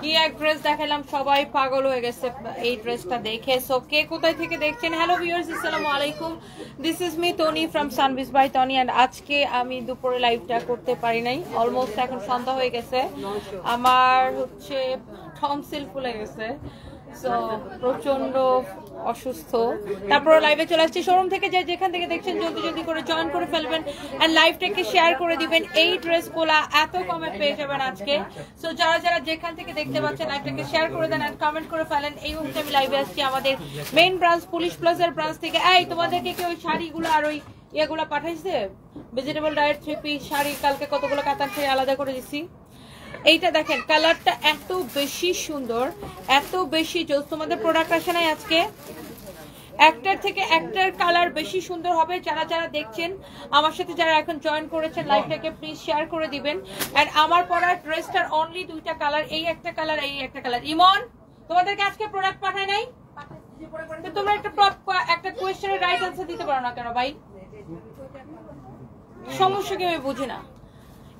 কি এক ড্রেস দেখালাম, সবাই পাগল হয়ে গেছে এই ড্রেসটা দেখে। সো কে কোথায় থেকে দেখছেন? হ্যালো ভিউয়ার্স, আসসালামু আলাইকুম। This is me Toni from Sunbiz by Toni. And আজকে আমি দুপুরে লাইভটা করতে পারি নাই, অলমোস্ট এখন সন্ধ্যা হয়ে গেছে। আমার হচ্ছে টনসিল ফুলে গেছে, সো প্রচন্ড অসুস্থ। তারপর লাইভে চলে আসছি শোরুম থেকে। যে যেখান থেকে দেখছেন জলদি জলদি করে জয়েন করে ফেলবেন এন্ড লাইভটাকে শেয়ার করে দিবেন। এই ড্রেসগুলো এত কমে পেয়ে যাবেন আজকে। সো যারা যারা যেখান থেকে দেখতে পাচ্ছেন লাইভটাকে শেয়ার করে দেন এন্ড কমেন্ট করে ফেলেন। এই মুহূর্তে আমি লাইভে আসছি আমাদের মেইন ব্রাঞ্চ পুলিশ প্লাজার ব্রাঞ্চ থেকে। এই তোমাদেরকে কি ওই শাড়িগুলো আর ওই ইয়েগুলো পাঠাইছে? ভেজিটেবল ডায়েট 3 পিস শাড়ি কালকে কতগুলো কাতান শাড়ি আলাদা করে দিছি। এইটা দেখেন, কালারটা এত বেশি সুন্দর, এত বেশি জোস। তোমাদের প্রোডাক্ট আসে নাই আজকে, একটার থেকে একটার কালার বেশি সুন্দর হবে। যারা যারা দেখছেন আমার সাথে, যারা এখন জয়েন করেছেন লাইভটাকে প্লিজ শেয়ার করে দিবেন। এন্ড আমার পরা ড্রেসটার অনলি দুইটা কালার, এই একটা কালার, এই একটা কালার। ইমন, তোমাদেরকে আজকে প্রোডাক্ট পাঠায় নাই? তো তোমরা একটা কোয়েশ্চেনের রাইট আনসার দিতে পারো না কেন ভাই? সমস্যা কি আমি বুঝি না।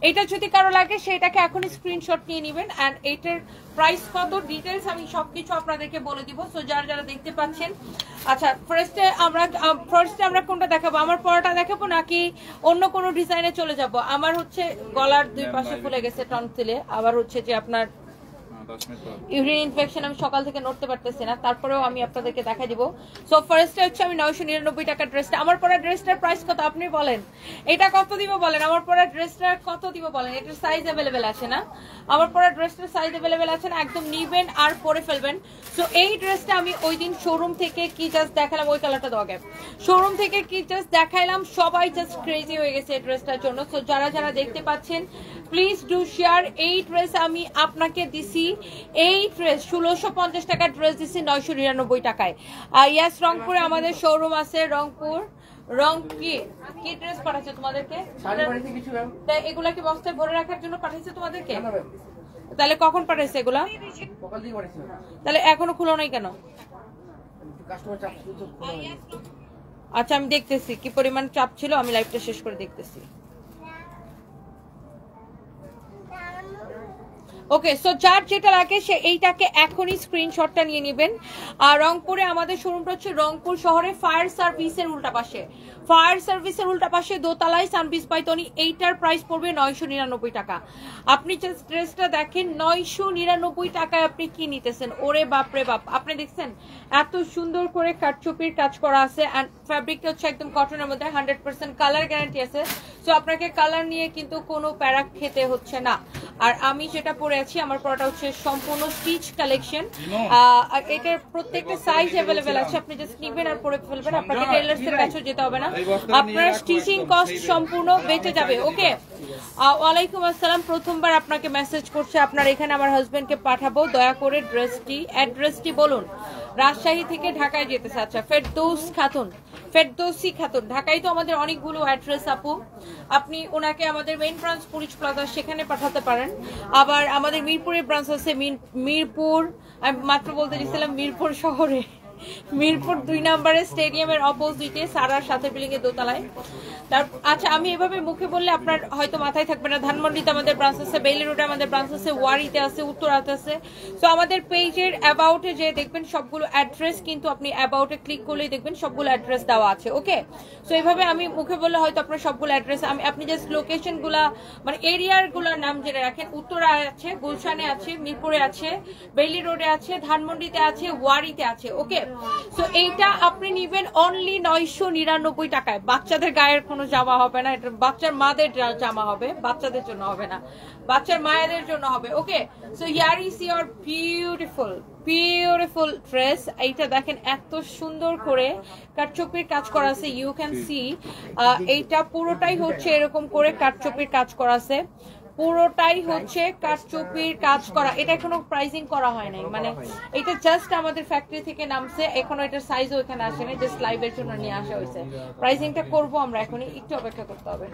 এটা যদি কারো লাগে সেটাকে এখনই স্ক্রিনশট নিয়ে নেবেন। এন্ড এটার প্রাইস কত, ডিটেলস আমি সবকিছু আপনাদেরকে বলে দিব। সো যারা যারা দেখতে পাচ্ছেন, আচ্ছা ফার্স্টে আমরা কোনটা দেখাবো? আমার পরাটা দেখাবো নাকি অন্য কোনো ডিজাইনে চলে যাব? আমার হচ্ছে গলার দুই পাশে ফুলে গেছে টনসিলে, আবার হচ্ছে যে আপনার ইউরিন ইনফেকশন, আমি সকাল থেকে নড়তে পারতেছি না, তারপরেও আমি আপনাদেরকে দেখা দিব। সো ফার্স্টে হচ্ছে আমি 999 টাকা ড্রেসটা। আমার পরা ড্রেসটার প্রাইস কত আপনি বলেন? এটা কত দিব বলেন? আমার পরা ড্রেসটার কত দিব বলেন? এটার সাইজ अवेलेबल আছে না? আমার পরা ড্রেসটার সাইজ अवेलेबल আছে না? একদম নিবেন আর পরে ফেলবেন। সো এই ড্রেসটা আমি ওই দিন শোরুম থেকে কি জাস্ট দেখালাম, ওই কালারটা দাও গ্যাপ, শোরুম থেকে কি জাস্ট দেখাইলাম, সবাই জাস্ট ক্রেজি হয়ে গেছে এই ড্রেসটার জন্য। সো যারা যারা দেখতে পাচ্ছেন প্লিজ ডু শেয়ার। এই ড্রেস আমি আপনাকে দিছি, এই ড্রেস 1650 টাকার ড্রেস দিছি 999 টাকায়। ইয়াস, রংপুরে আমাদের শোরুম আছে। রংপুর কি ড্রেস পাঠাচ্ছে তোমাদেরকে? এগুলা কি বস্তায় ভরে রাখার জন্য পাঠাইছে তোমাদেরকে? তাহলে কখন পাঠাইছে এগুলা? তাহলে এখনো খুলো নাই কেন? আচ্ছা আমি দেখতেছি কি পরিমাণ চাপ ছিল, আমি লাইভটা শেষ করে দেখতেছি। ওকে, সো যার যেটা লাগে সে এইটাকে এখনই স্ক্রিনশটটা নিয়ে নেবেন। আর রংপুরে আমাদের শোরুমটা হচ্ছে রংপুর শহরে ফায়ার সার্ভিসের উল্টা পাশে, ফায়ার সার্ভিসের উল্টা পাশে দোতলায় সানবিজ বাই তনি। এইটার প্রাইস পড়বে 999 টাকা। আপনি জাস্ট ড্রেসটা দেখেন, 999 টাকায় আপনি কি নিতেছেন? ওরে বাপরে বাপ, আপনি দেখছেন এত সুন্দর করে কাটচুপির কাজ করা আছে। এন্ড ফ্যাব্রিকটা হচ্ছে একদম কটনের মধ্যে, 100% কালার গ্যারান্টি আছে। সো আপনাকে কালার নিয়ে কিন্তু কোনো প্যারা খেতে হচ্ছে না। আর আমি যেটা পরে আছি, আমার পরাটা হচ্ছে সম্পূর্ণ স্টিচ কালেকশন। এটার প্রত্যেকটা সাইজ अवेलेबल আছে, আপনি জাস্ট নিবেন আর পরে ফেলবেন। আপনাকে টেইলার্স এর কাছেও যেতে হবে না, আপনার স্টিচিং কস্ট সম্পূর্ণ বেঁচে যাবে। ওকে, ওয়ালাইকুম আসসালাম। প্রথমবার আপনাকে মেসেজ করছে, আপনার এখানে আমার হাজবেন্ডকে পাঠাবো, দয়া করে অ্যাড্রেসটি বলুন। রাজশাহী থেকে ঢাকায় যেতেছে। আচ্ছা, ফেরদৌসি খাতুন, ঢাকায় তো আমাদের অনেকগুলো অ্যাড্রেস আপু, আপনি ওনাকে আমাদের মেইন ব্রাঞ্চ পুলিশ প্লাজা সেখানে পাঠাতে পারেন। আবার আমাদের মিরপুরের ব্রাঞ্চ আছে, মিরপুর, আমি মাত্র বলতে চাইছিলাম মিরপুর শহরে, মিরপুর 2 নম্বরের স্টেডিয়ামের অপোজিটে সারার সাথে বিল্ডিং এর দোতলায়। আচ্ছা, আমি এভাবে মুখে বললে আপনার হয়তো মাথায় থাকবে না। ধানমন্ডিতে আমাদের ব্রাঞ্চ আছে, বেইলি রোডে আমাদের ব্রাঞ্চ আছে, ওয়ারিতে আছে, উত্তরাতে আছে। সো আমাদের পেজের অ্যাবাউটে যে দেখবেন সবগুলো অ্যাড্রেস, কিন্তু আপনি অ্যাবাউটে ক্লিক করলেই দেখবেন সবগুলো অ্যাড্রেস দেওয়া আছে। ওকে, সো এইভাবে আমি মুখে বললে হয়তো আপনার সবগুলো অ্যাড্রেস, আপনি জাস্ট লোকেশন গুলা মানে এরিয়ার গুলার নাম জেনে রাখেন। উত্তরা আছে, গুলশানে আছে, মিরপুরে আছে, বেইলি রোডে আছে, ধানমন্ডিতে আছে, ওয়ারিতে আছে। ওকে, সো এইটা আপনি নিবেন অনলি 999 টাকায়। বাচ্চাদের গায়ের কোনো জামা হবে না, এটা বাচ্চার মাদের জামা হবে, বাচ্চাদের জন্য হবে না, বাচ্চার মায়েদের জন্য হবে। Okay, so here is your beautiful dress. এইটা দেখেন এত সুন্দর করে কাটচুপির কাজ করা আছে, ইউ ক্যান সি। এইটা পুরোটাই হচ্ছে এরকম করে কাটচুপির কাজ করা আছে, পুরোটাই হচ্ছে কাটচুপির কাজ করা। এটা এখনো প্রাইসিং করা হয় নাই, মানে এটা জাস্ট আমাদের ফ্যাক্টরি থেকে নামছে, এখনো এটার সাইজও এখানে আসেনি, জাস্ট লাইভের জন্য নিয়ে আসা হয়েছে। প্রাইসিংটা করবো আমরা এখনই, একটু অপেক্ষা করতে হবে।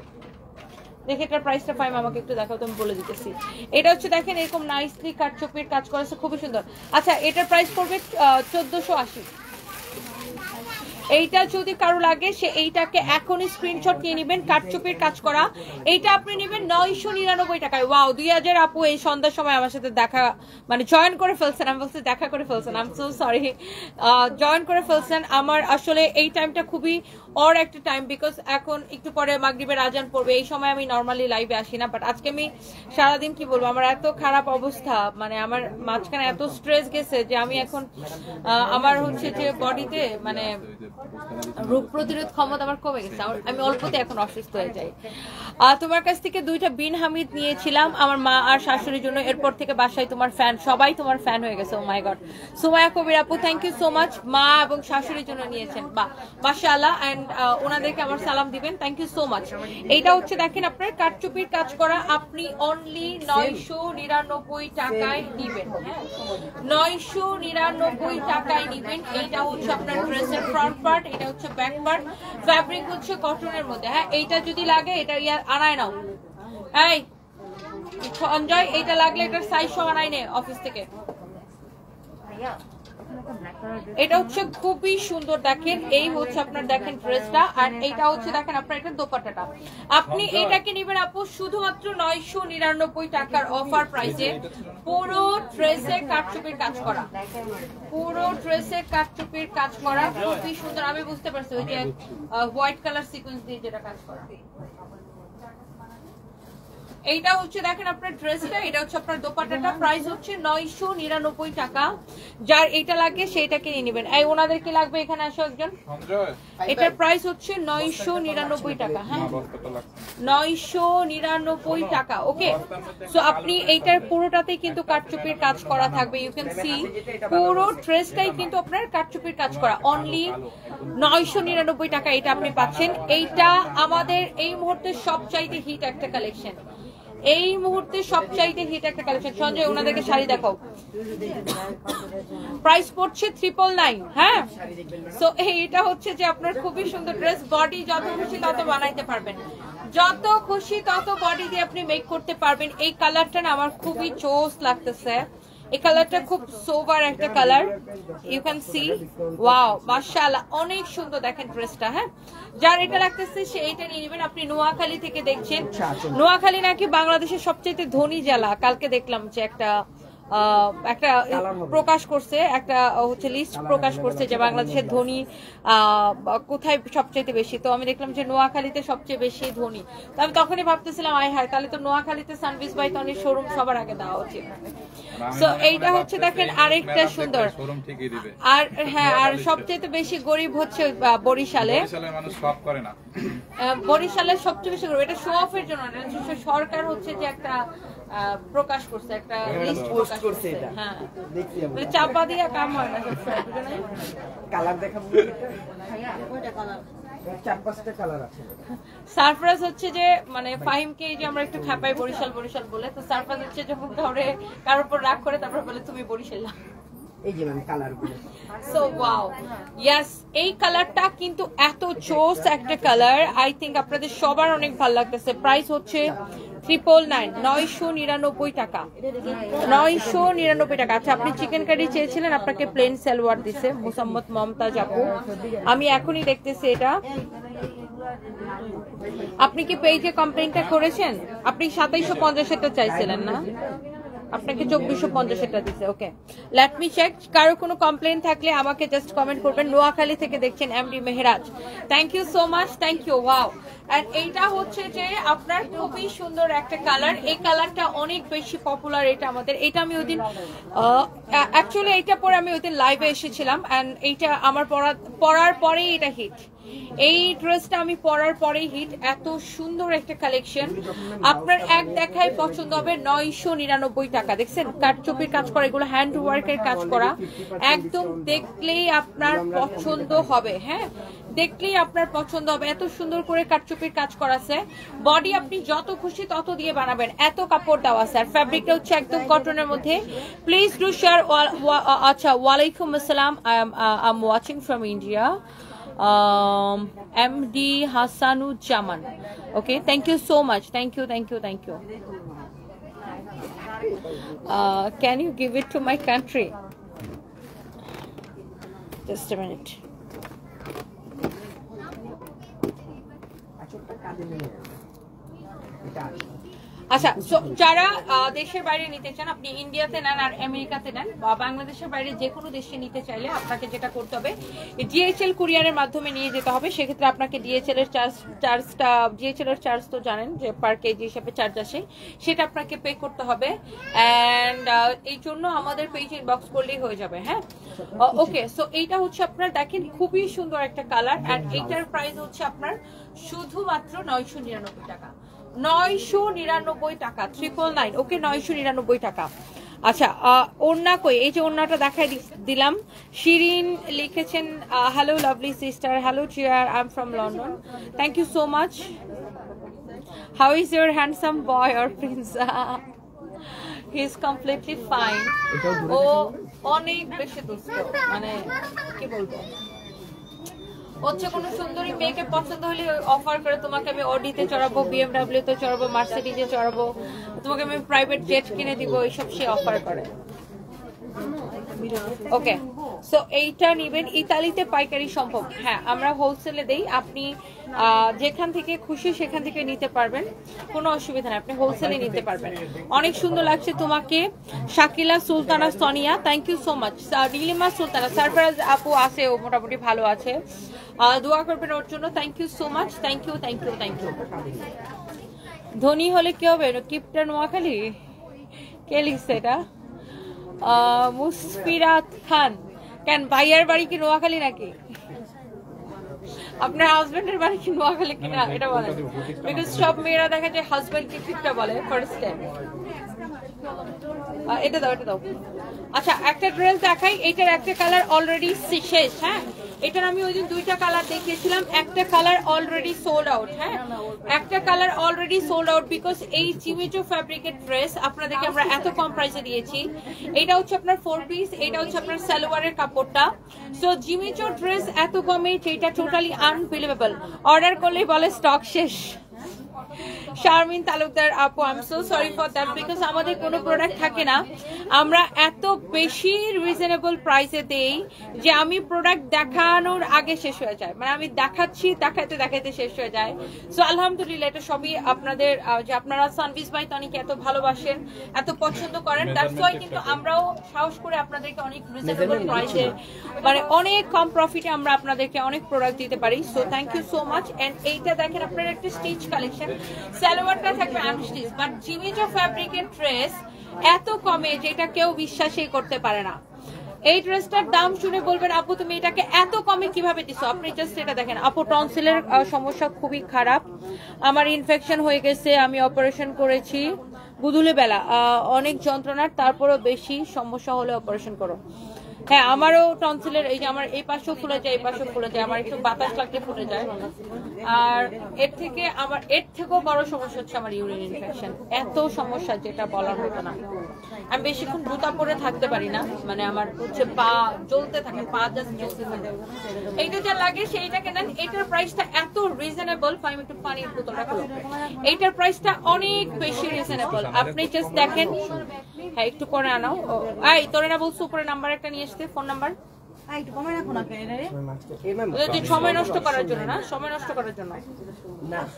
দেখে এটার প্রাইসটা পাইম, আমাকে একটু দেখাও তো, আমি বলে দিতেছি। এটা হচ্ছে দেখেন এরকম নাইসলি কাটচুপির কাজ করা আছে, খুবই সুন্দর। আচ্ছা, এটার প্রাইস পড়বে 1480। এইটা যদি কারো লাগে সে এইটাকে এখনই স্ক্রিনশট নিয়ে নেবেন, কাটচুপির কাজ করা। এইটা আপনি নেবেন 999 টাকায়। ওয়াও, 2000 আপু এই সন্ধ্যার সময় আমার সাথে দেখা মানে জয়েন করে ফেলছেন, আমি বলছি দেখা করে ফেলছেন, I am so sorry, join করে ফেলছেন। আমার আসলে এই টাইমটা খুবই অর একটা টাইম, বিকজ এখন একটু পরে মাগরিবের আজান পড়বে, এই সময় আমি নর্মালি লাইভে আসি না। বাট আজকে আমি সারাদিন কি বলবো, আমার এত খারাপ অবস্থা, মানে আমার মাঝখানে এত স্ট্রেস গেছে যে আমি এখন আমার হচ্ছে যে বডিতে মানে রোগ প্রতিরোধ ক্ষমতা আমার কমে গেছে, আমি অল্পতে এখন অসুস্থ হয়ে যাই। তোমার কাছ থেকে 2টা বিন হামিদ নিয়েছিলাম আমার মা আর শাশুড়ির জন্য, এরপর থেকে বাসায় তোমার ফ্যান, সবাই তোমার ফ্যান হয়ে গেছে। ও মাই গড, সুমাইয়া কবির আপু থ্যাংক ইউ সো মাচ, মা এবং শাশুড়ির জন্য নিয়েছেন, বাহ মাশাআল্লাহ, এন্ড ওনাদেরকে আমার সালাম দিবেন, থ্যাংক ইউ সো মাচ। এইটা হচ্ছে দেখেন আপনার কাটচুপির কাজ করা, আপনি অনলি 999 টাকায় নিবেন, 999 টাকায় নিবেন। এইটা হচ্ছে আপনার ড্রেসের ফ্রন্ট পার্ট, এটা হচ্ছে ব্যাক পার্ট, ফ্যাব্রিক হচ্ছে কটনের মধ্যে। হ্যাঁ, এইটা যদি লাগে এটা আনায় নাও, এই সঞ্জয় এইটা লাগলে এটার সাইজ সহ আনাই নে অফিস থেকে। এটা হচ্ছে খুবই সুন্দর, দেখেন এই হচ্ছে আপনার দেখেন ড্রেসটা, আর এইটা হচ্ছে দেখেন আপনার এটা দোপাট্টাটা। আপনি এটাকে নেবেন আপু শুধুমাত্র 999 টাকার অফার প্রাইসে। পুরো ড্রেসে কাটচুপির কাজ করা, পুরো ড্রেসে কাটচুপির কাজ করা, খুবই সুন্দর। আমি বুঝতে পারছি ওই যে হোয়াইট কালার সিকোয়েন্স দিয়ে যেটা কাজ করা। এইটা হচ্ছে দেখেন আপনার ড্রেসটা, এটা হচ্ছে আপনার দোপাট্টাটা, প্রাইস হচ্ছে 999 টাকা। যার এটা লাগে সেইটাকে নিয়ে নেবেন। এই ওনাদের কি লাগবে এখানে আসো একজন, এটার প্রাইস হচ্ছে 999 টাকা। হ্যাঁ 999 টাকা, ওকে। সো আপনি এইটার পুরোটাতেই কিন্তু কাটচুপির কাজ করা থাকবে, ইউ ক্যান সি পুরো ড্রেসটাই কিন্তু আপনার কাটচুপির কাজ করা, অনলি 999 টাকা এটা আপনি পাচ্ছেন। এইটা আমাদের এই মুহূর্তে সবচাইতে হিট একটা কালেকশন, এই মুহূর্তে সবচাইতে হিট একটা কালেকশন। সঞ্জয় ওনাদেরকে শাড়ি দেখাও, প্রাইস পড়ছে 999। হ্যাঁ, সো এইটা হচ্ছে যে আপনার খুবই সুন্দর ড্রেস, বডি যত খুশি তত বানাইতে পারবেন, যত খুশি তত বডি দিয়ে আপনি মেক করতে পারবেন। এই কালারটা না আমার খুবই চোস লাগতেছে, এই কালারটা খুব সোভার একটা colour, you can see, wow মাশাআল্লাহ অনেক সুন্দর দেখেন ড্রেসটা। হ্যাঁ, যার এটা লাগতেছে সে এটা নিয়ে নেবেন। আপনি নোয়াখালী থেকে দেখছেন, নোয়াখালী নাকি বাংলাদেশের সবচেয়ে ধনী জেলা, কালকে দেখলাম যে একটা প্রকাশ করছে, একটা হচ্ছে লিস্ট প্রকাশ করছে যে বাংলাদেশের ধনী কোথায় সবচেয়ে বেশি, তো আমি দেখলাম যে নোয়াখালীতে সবচেয়ে বেশি ধনী। তো আমি তখনই ভাবতেছিলাম আয় হায়, তাহলে তো নোয়াখালীতে সানভিস বাই তনির শোরুম সবার আগে দেওয়া উচিত। সো এইটা হচ্ছে দেখেন আরেকটা সুন্দর, আর হ্যাঁ আর সবচেয়ে বেশি গরিব হচ্ছে বরিশালে, বরিশালের সবচেয়ে বেশি গরিব। এটা শো অফের জন্য, সরকার হচ্ছে যে একটা প্রকাশ করছে, একটা লিস্ট প্রকাশ করছে। হ্যাঁ, চাপা দিয়ে কাম হয় না, কালার দেখাবো, সারপ্রাইজ হচ্ছে যে মানে ফাহিমকে যে আমরা একটু খাপাই বরিশাল বরিশাল বলে, তো সারপ্রাইজ হচ্ছে যখন কারোর উপর রাগ করে তারপর বলে তুমি বরিশাল। সো ওয়াও, ইয়েস, এই কালারটা কিন্তু এত চোস একটা কালার, আই থিঙ্ক আপনাদের সবার অনেক ভালো লাগতেছে। প্রাইস হচ্ছে 999 টাকা, 999 টাকা। আচ্ছা, আপনি চিকেন কারি চেয়েছিলেন, আপনাকে প্লেন সালোয়ার দিছে মুসাম্মদ মমতাজ আপু, আমি এখনই দেখতেছি এটা। আপনি কি পেজে কমপ্লেইনটা করেছেন? আপনি 2750 চাইছিলেন না, আপনাকে 2450 দিছে। ওকে, লেট মি চেক। কারো কোনো কমপ্লেইন থাকলে আমাকে জাস্ট কমেন্ট করবেন। নোয়াখালী থেকে দেখছেন MD Mehraj, thank you so much, thank you. Wow, and এইটা হচ্ছে যে আপনার খুবই সুন্দর একটা কালার, এই কালারটা অনেক বেশি পপুলার। এটা আমাদের, এটা আমি ওইদিন অ্যাকচুয়ালি এইটা পরে আমি ওইদিন লাইভে এসেছিলাম, এন্ড এইটা আমার পরার পরেই এটা হিট, এই ড্রেসটা আমি পরার পরেই হিট। এত সুন্দর একটা কালেকশন, আপনার এক দেখায় পছন্দ হবে। 999 টাকা, দেখছেন কাটচুপির কাজ করা, এগুলো হ্যান্ড ওয়ার্কের কাজ করা, একদম দেখলেই আপনার পছন্দ হবে। হ্যাঁ, দেখলেই আপনার পছন্দ হবে, এত সুন্দর করে কাটচুপির কাজ করা আছে। বডি আপনি যত খুশি তত দিয়ে বানাবেন, এত কাপড় দেওয়া আছে, আর ফ্যাব্রিকটা হচ্ছে একদম কটনের মধ্যে। Please do share. আচ্ছা, ওয়ালাইকুম আসসালাম, I am watching from India, MD Hassanujaman. Okay, thank you so much, thank you. Can you give it to my country? Just a minute. আচ্ছা, যারা দেশের বাইরে নিতে চান, আপনি ইন্ডিয়াতে নেন আর আমেরিকাতে নেন বা বাংলাদেশের বাইরে যে কোনো দেশে নিতে চাইলে আপনাকে যেটা করতে হবে, ডিএইচএল কুরিয়ারের মাধ্যমে নিয়ে যেতে হবে। সেক্ষেত্রে আপনাকে ডিএইচএল এর ডিএইচএল এর চার্জ তো জানেন যে পার কেজি হিসেবে চার্জ আসে, সেটা আপনাকে পে করতে হবে। অ্যান্ড এই জন্য আমাদের পেজ ইনবক্স করলেই হয়ে যাবে। হ্যাঁ, ওকে। সো এইটা হচ্ছে আপনার দেখেন খুবই সুন্দর একটা কালার, অ্যান্ড এইটার প্রাইস হচ্ছে আপনার শুধুমাত্র 999 টাকা। 999 টাকা, 999। ওকে, 999 টাকা। আচ্ছা, ওড়না কই? এই যে ওড়নাটা দেখাই দিলাম। শিরিন লিখেছেন, hello lovely sister, hello cheer, I am from London, thank you so much. How is your handsome boy or prince? He is completely fine. ও অনেক বেশি দুষ্ট, মানে কি বলবো, হচ্ছে কোনো সুন্দরী মেয়েকে পছন্দ হলে অফার করে তোমাকে আমি অডিতে চড়াবো, বিএমডাব্লিউ তে চড়াবো, মার্সিডিজে চড়াবো, তোমাকে আমি প্রাইভেট জেট কিনে দিব, এইসব সে অফার করে। ওকে, সো এইটা নিবেন। ইতালিতে পাইকারি সম্ভব? হ্যাঁ, আমরা হোলসেলে দেই। আপনি যেখান থেকে খুশি সেখান থেকে নিতে পারবেন, কোনো অসুবিধা নেই, আপনি হোলসেলে নিতে পারবেন। অনেক সুন্দর লাগছে তোমাকে Shakila Sultana Sonia, thank you so much. Nilima Sultana, Sarfaraz আপু আছে, ও মোটামুটি ভালো আছে, দোয়া করবেন ওর জন্য, thank you so much, thank you, thank you, thank you. ধনী হলে কি হবে? কিপটা নোয়াখালী? কে লিখছে এটা? মুসফিরাত খান, কেন ভাইয়ার বাড়ি কি নোয়াখালী নাকি? আপনার হাজবেন্ডের বাড়ি কি নোয়াখালী কিনা এটা বলেন, বিকজ সব মেয়েরা দেখা যায় হাজবেন্ড কি কিপটা বলে ফার্স্ট টাইম। এটা দাও, এটা দাও। আচ্ছা, একটা ড্রেস দেখাই, এটার একটা কালার অলরেডি শেষ। হ্যাঁ, এটার আমি ওই দিন দুইটা কালার দেখিয়েছিলাম, একটা কালার অলরেডি সোল্ড আউট। হ্যাঁ, একটা colour already sold out, because এই জিমিচো ফ্যাব্রিকের ড্রেস আপনাদেরকে আমরা এত কম প্রাইসে দিয়েছি। এটা হচ্ছে আপনার 4 পিস, এটা হচ্ছে আপনার সালোয়ারের কাপড়টা। সো জিমিচো ড্রেস এত কমে যেটা টোটালি আনবিলিভেবল। অর্ডার করলেই বলে স্টক শেষ। শারমিন তালুকদার আপু, I am so sorry for that, because আমাদের কোনো প্রোডাক্ট থাকে না, আমরা এত বেশি রিজনেবল প্রাইসে দেই যে আমি প্রোডাক্ট দেখানোর আগে শেষ হয়ে যায়, মানে আমি দেখাচ্ছি দেখাইতে দেখাইতে শেষ হয়ে যায়। সো আলহামদুলিল্লাহ, এটা সবই আপনাদের, যে আপনারা সানভিস বাই তনিকে এত ভালোবাসেন, এত পছন্দ করেন, দ্যাটস ওয়াই কিন্তু আমরাও সাহস করে আপনাদেরকে অনেক রিজনেবল প্রাইসে, মানে অনেক কম প্রফিটে আমরা আপনাদেরকে অনেক প্রোডাক্ট দিতে পারি। So thank you so much. And এইটা দেখেন আপনার একটা স্টিচ কালেকশন, সালোয়ারটা থাকবে আনস্টিচ, বাট জিমিচো ফ্যাব্রিকের ড্রেস এত কমে যেটা কেউ বিশ্বাসই করতে পারে না। এই ড্রেসটার দাম শুনে বলবেন আপু তুমি এটাকে এত কমে কিভাবে দিছো? আপনি জাস্ট এটা দেখেন। আপু, টনসিলের সমস্যা খুবই খারাপ, আমার ইনফেকশন হয়ে গেছে, আমি অপারেশন করেছি বুধুলে বেলা, অনেক যন্ত্রণার, তারপরও বেশি সমস্যা হলে অপারেশন করো। হ্যাঁ, আমারও টনসিলের, এই যে আমার এই পাশেও ফুলে যায়, এই পাশেও ফুলে যায়, আমার একটু বাতাস লাগলে ফুলে যায়। আর এর থেকেও বড় সমস্যা হচ্ছে আমার ইউরিন ইনফেকশন, এত সমস্যা যেটা বলার মতো না। আমি বেশিক্ষণ জুতা পরে থাকতে পারি না, মানে আমার হচ্ছে পা জ্বলতে থাকে, পা জাস্ট জ্বলতে থাকে। এইটা যা লাগে সেইটাকে নেন। এটার প্রাইসটা এত রিজনেবল, আমি একটু পানির বোতলটা খুলবো, এইটার প্রাইসটা অনেক বেশি রিজনেবল। আপনি জাস্ট দেখেন। হ্যাঁ, একটু করে আনাও। এই তোরে না বলছো উপরে নাম্বার একটা নিয়ে আসতে, ফোন নাম্বার। সময় নষ্ট করার জন্য না, সময় নষ্ট করার জন্য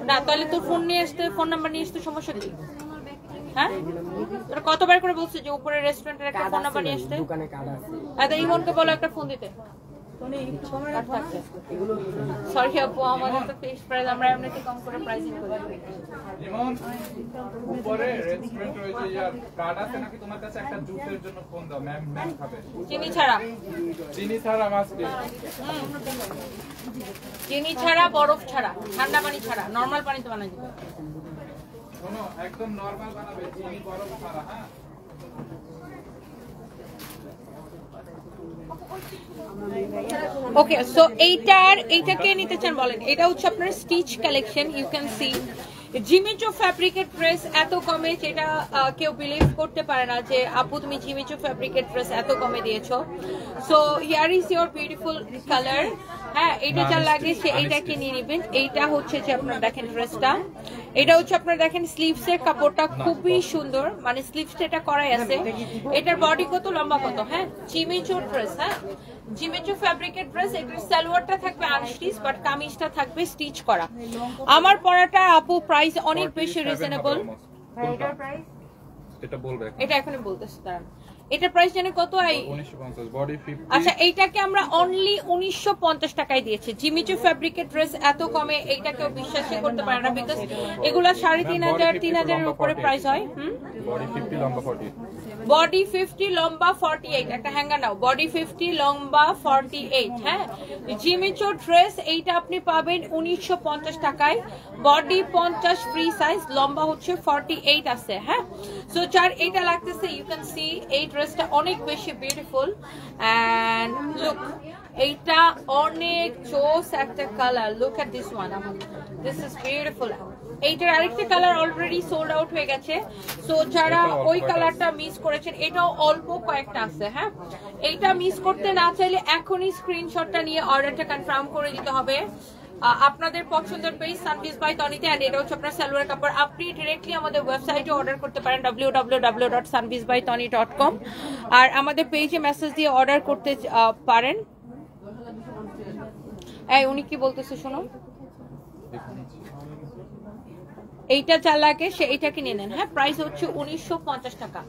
না, তাহলে তোর ফোন নিয়ে আসতে, ফোন নাম্বার নিয়ে আসতে, সমস্যা কি? হ্যাঁ, তোরা কতবার করে বলছে যে উপরে রেস্টুরেন্টের একটা ফোন নাম্বার নিয়ে আসতে? আচ্ছা, ইমনকে বলো একটা ফোন দিতে। সরি আপু, আমাদের তো ফিক্সড প্রাইস, আমরা এমনিতে কম করে প্রাইসিং করি। ইমন, উপরে রেস্টুরেন্ট রয়েছে, ইয়ার কার্ড আছে নাকি তোমার কাছে? একটা জুসের জন্য ফোন দাও, ম্যাম খাবে। চিনি ছাড়া, চিনি ছাড়া মাস্ট, চিনি ছাড়া, বরফ ছাড়া, ঠান্ডা পানি ছাড়া, নরমাল পানি তো বানাই দিবে। শোনো, একদম নরমাল বানাবে, চিনি বরফ ছাড়া। হ্যাঁ, ওকে, সো এইটাকে নিতে চান বলেন। এটা হচ্ছে আপনার stitch collection, you can see Jimmy Choo ফ্যাব্রিকের ড্রেস এত কমে যেটা কেউ বিলিভ করতে পারে না যে আপু তুমি জিমিচো ফ্যাব্রিকের ড্রেস এত কমে দিয়েছো। So here is your beautiful colour. হ্যাঁ, এটা যা লাগে সে এইটাকে নিয়ে নেবেন। এইটা হচ্ছে যে আপনার দেখেন ড্রেসটা, এটা হচ্ছে আপনারা দেখেন স্লিভসের কাপড়টা খুবই সুন্দর, মানে স্লিভসটা এটা করাই আছে। এটার বডি কত, লম্বা কত, হ্যাঁ জিমিচু ড্রেস, হ্যাঁ জিমিচু ফ্যাব্রিকের ড্রেস। এটার সালোয়ারটা থাকবে আনস্টিচ, বাট কামিজটা থাকবে স্টিচ করা। আমার পরাটা আপু প্রাইস অনেক বেশি রিজনেবল। এটার প্রাইস এটা বলবে, এটা এখনই বলতেছি তারা। এটা প্রাইস জানেন কত? 1950, বডি 50। আচ্ছা এইটাকে আমরা অনলি 1950 টাকায় দিয়েছি। জিমিচু ফ্যাব্রিকের ড্রেস এত কমে এইটা কেউ বিশ্বাসই করতে পারে না, বিকজ এগুলা 3500 3000 এর উপরে প্রাইস হয়। বডি 50 লম্বা 48, বডি 50 লম্বা 48, একটা হ্যাঙ্গার নাও, বডি 50 লম্বা 48, হ্যাঁ জিমিচু ড্রেস এইটা আপনি পাবেন 1950 টাকায়। বডি 50 ফ্রি সাইজ, লম্বা হচ্ছে 48 আছে, হ্যাঁ সো যার এটা লাগতেছে ইউ ক্যান সি এই ড্রেসটা অনেক বেশি বিউটিফুল এন্ড লুক এইটা অনেক জোস একটা colour. Look at this one, this is beautiful. এইটার আরেকটা কালার অলরেডি সোল্ড আউট হয়ে গেছে, সো যারা ওই কালারটা মিস করেছেন এটাও অল্প কয়েকটা আছে, হ্যাঁ এইটা মিস করতে না চাইলে এখনই স্ক্রিনশটটা নিয়ে অর্ডারটা কনফার্ম করে দিতে হবে। আপনাদের পছন্দের পেজ সানভিজ বাই তনিতে, এন্ড এটা হচ্ছে আপনার সালোয়ার কাপড়। আপনি ডিরেক্টলি আমাদের ওয়েবসাইটে অর্ডার করতে পারেন www.sunvizbytoni.com, আর আমাদের পেজে মেসেজ দিয়ে অর্ডার করতে পারেন। এই উনি কি বলতেছে শোনো, এইটা যা লাগে সে এইটাকে নিয়ে নেন, হ্যাঁ প্রাইস হচ্ছে 1950 টাকা,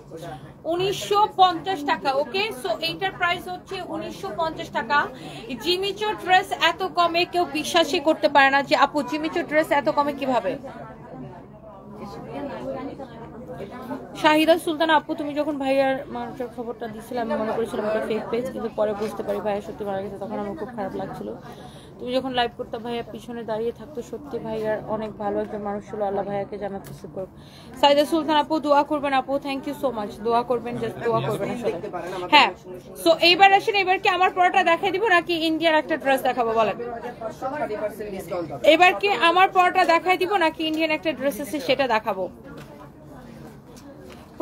1950 টাকা। ওকে সো এইটার প্রাইস হচ্ছে 1950 টাকা। জিমিচু ড্রেস এত কমে কেউ বিশ্বাসই করতে পারে না যে আপু জিমিচু ড্রেস এত কমে কিভাবে। শাহিদা সুলতানা আপু, তুমি যখন ভাইয়ার মানুষের খবরটা দিয়েছিলাম আমি মনে করেছিলাম এটা ফেক পেজ, কিন্তু পরে বুঝতে পারি ভাইয়া সত্যি মারা গেছে, তখন আমার খুব খারাপ লাগছিল। তুমি যখন লাইভ করতে ভাইয়া পিছনে দাঁড়িয়ে থাকতো, সত্যি ভাইয়ার অনেক ভালো একজন মানুষ ছিল, আল্লাহ ভাইয়াকে জানাতে নসিব করুক। সাইদা সুলতান আপু দোয়া করবেন আপু, থ্যাংক ইউ সো মাচ, দোয়া করবেন, জাস্ট দোয়া করবেন আসলে। হ্যাঁ সো এইবার আসেন, এবার কি আমার পরাটা দেখাই দিব নাকি ইন্ডিয়ার একটা ড্রেস দেখাবো বলেন? এবার কি আমার পরাটা দেখাই দিব নাকি ইন্ডিয়ান একটা ড্রেস আছে সেটা দেখাবো?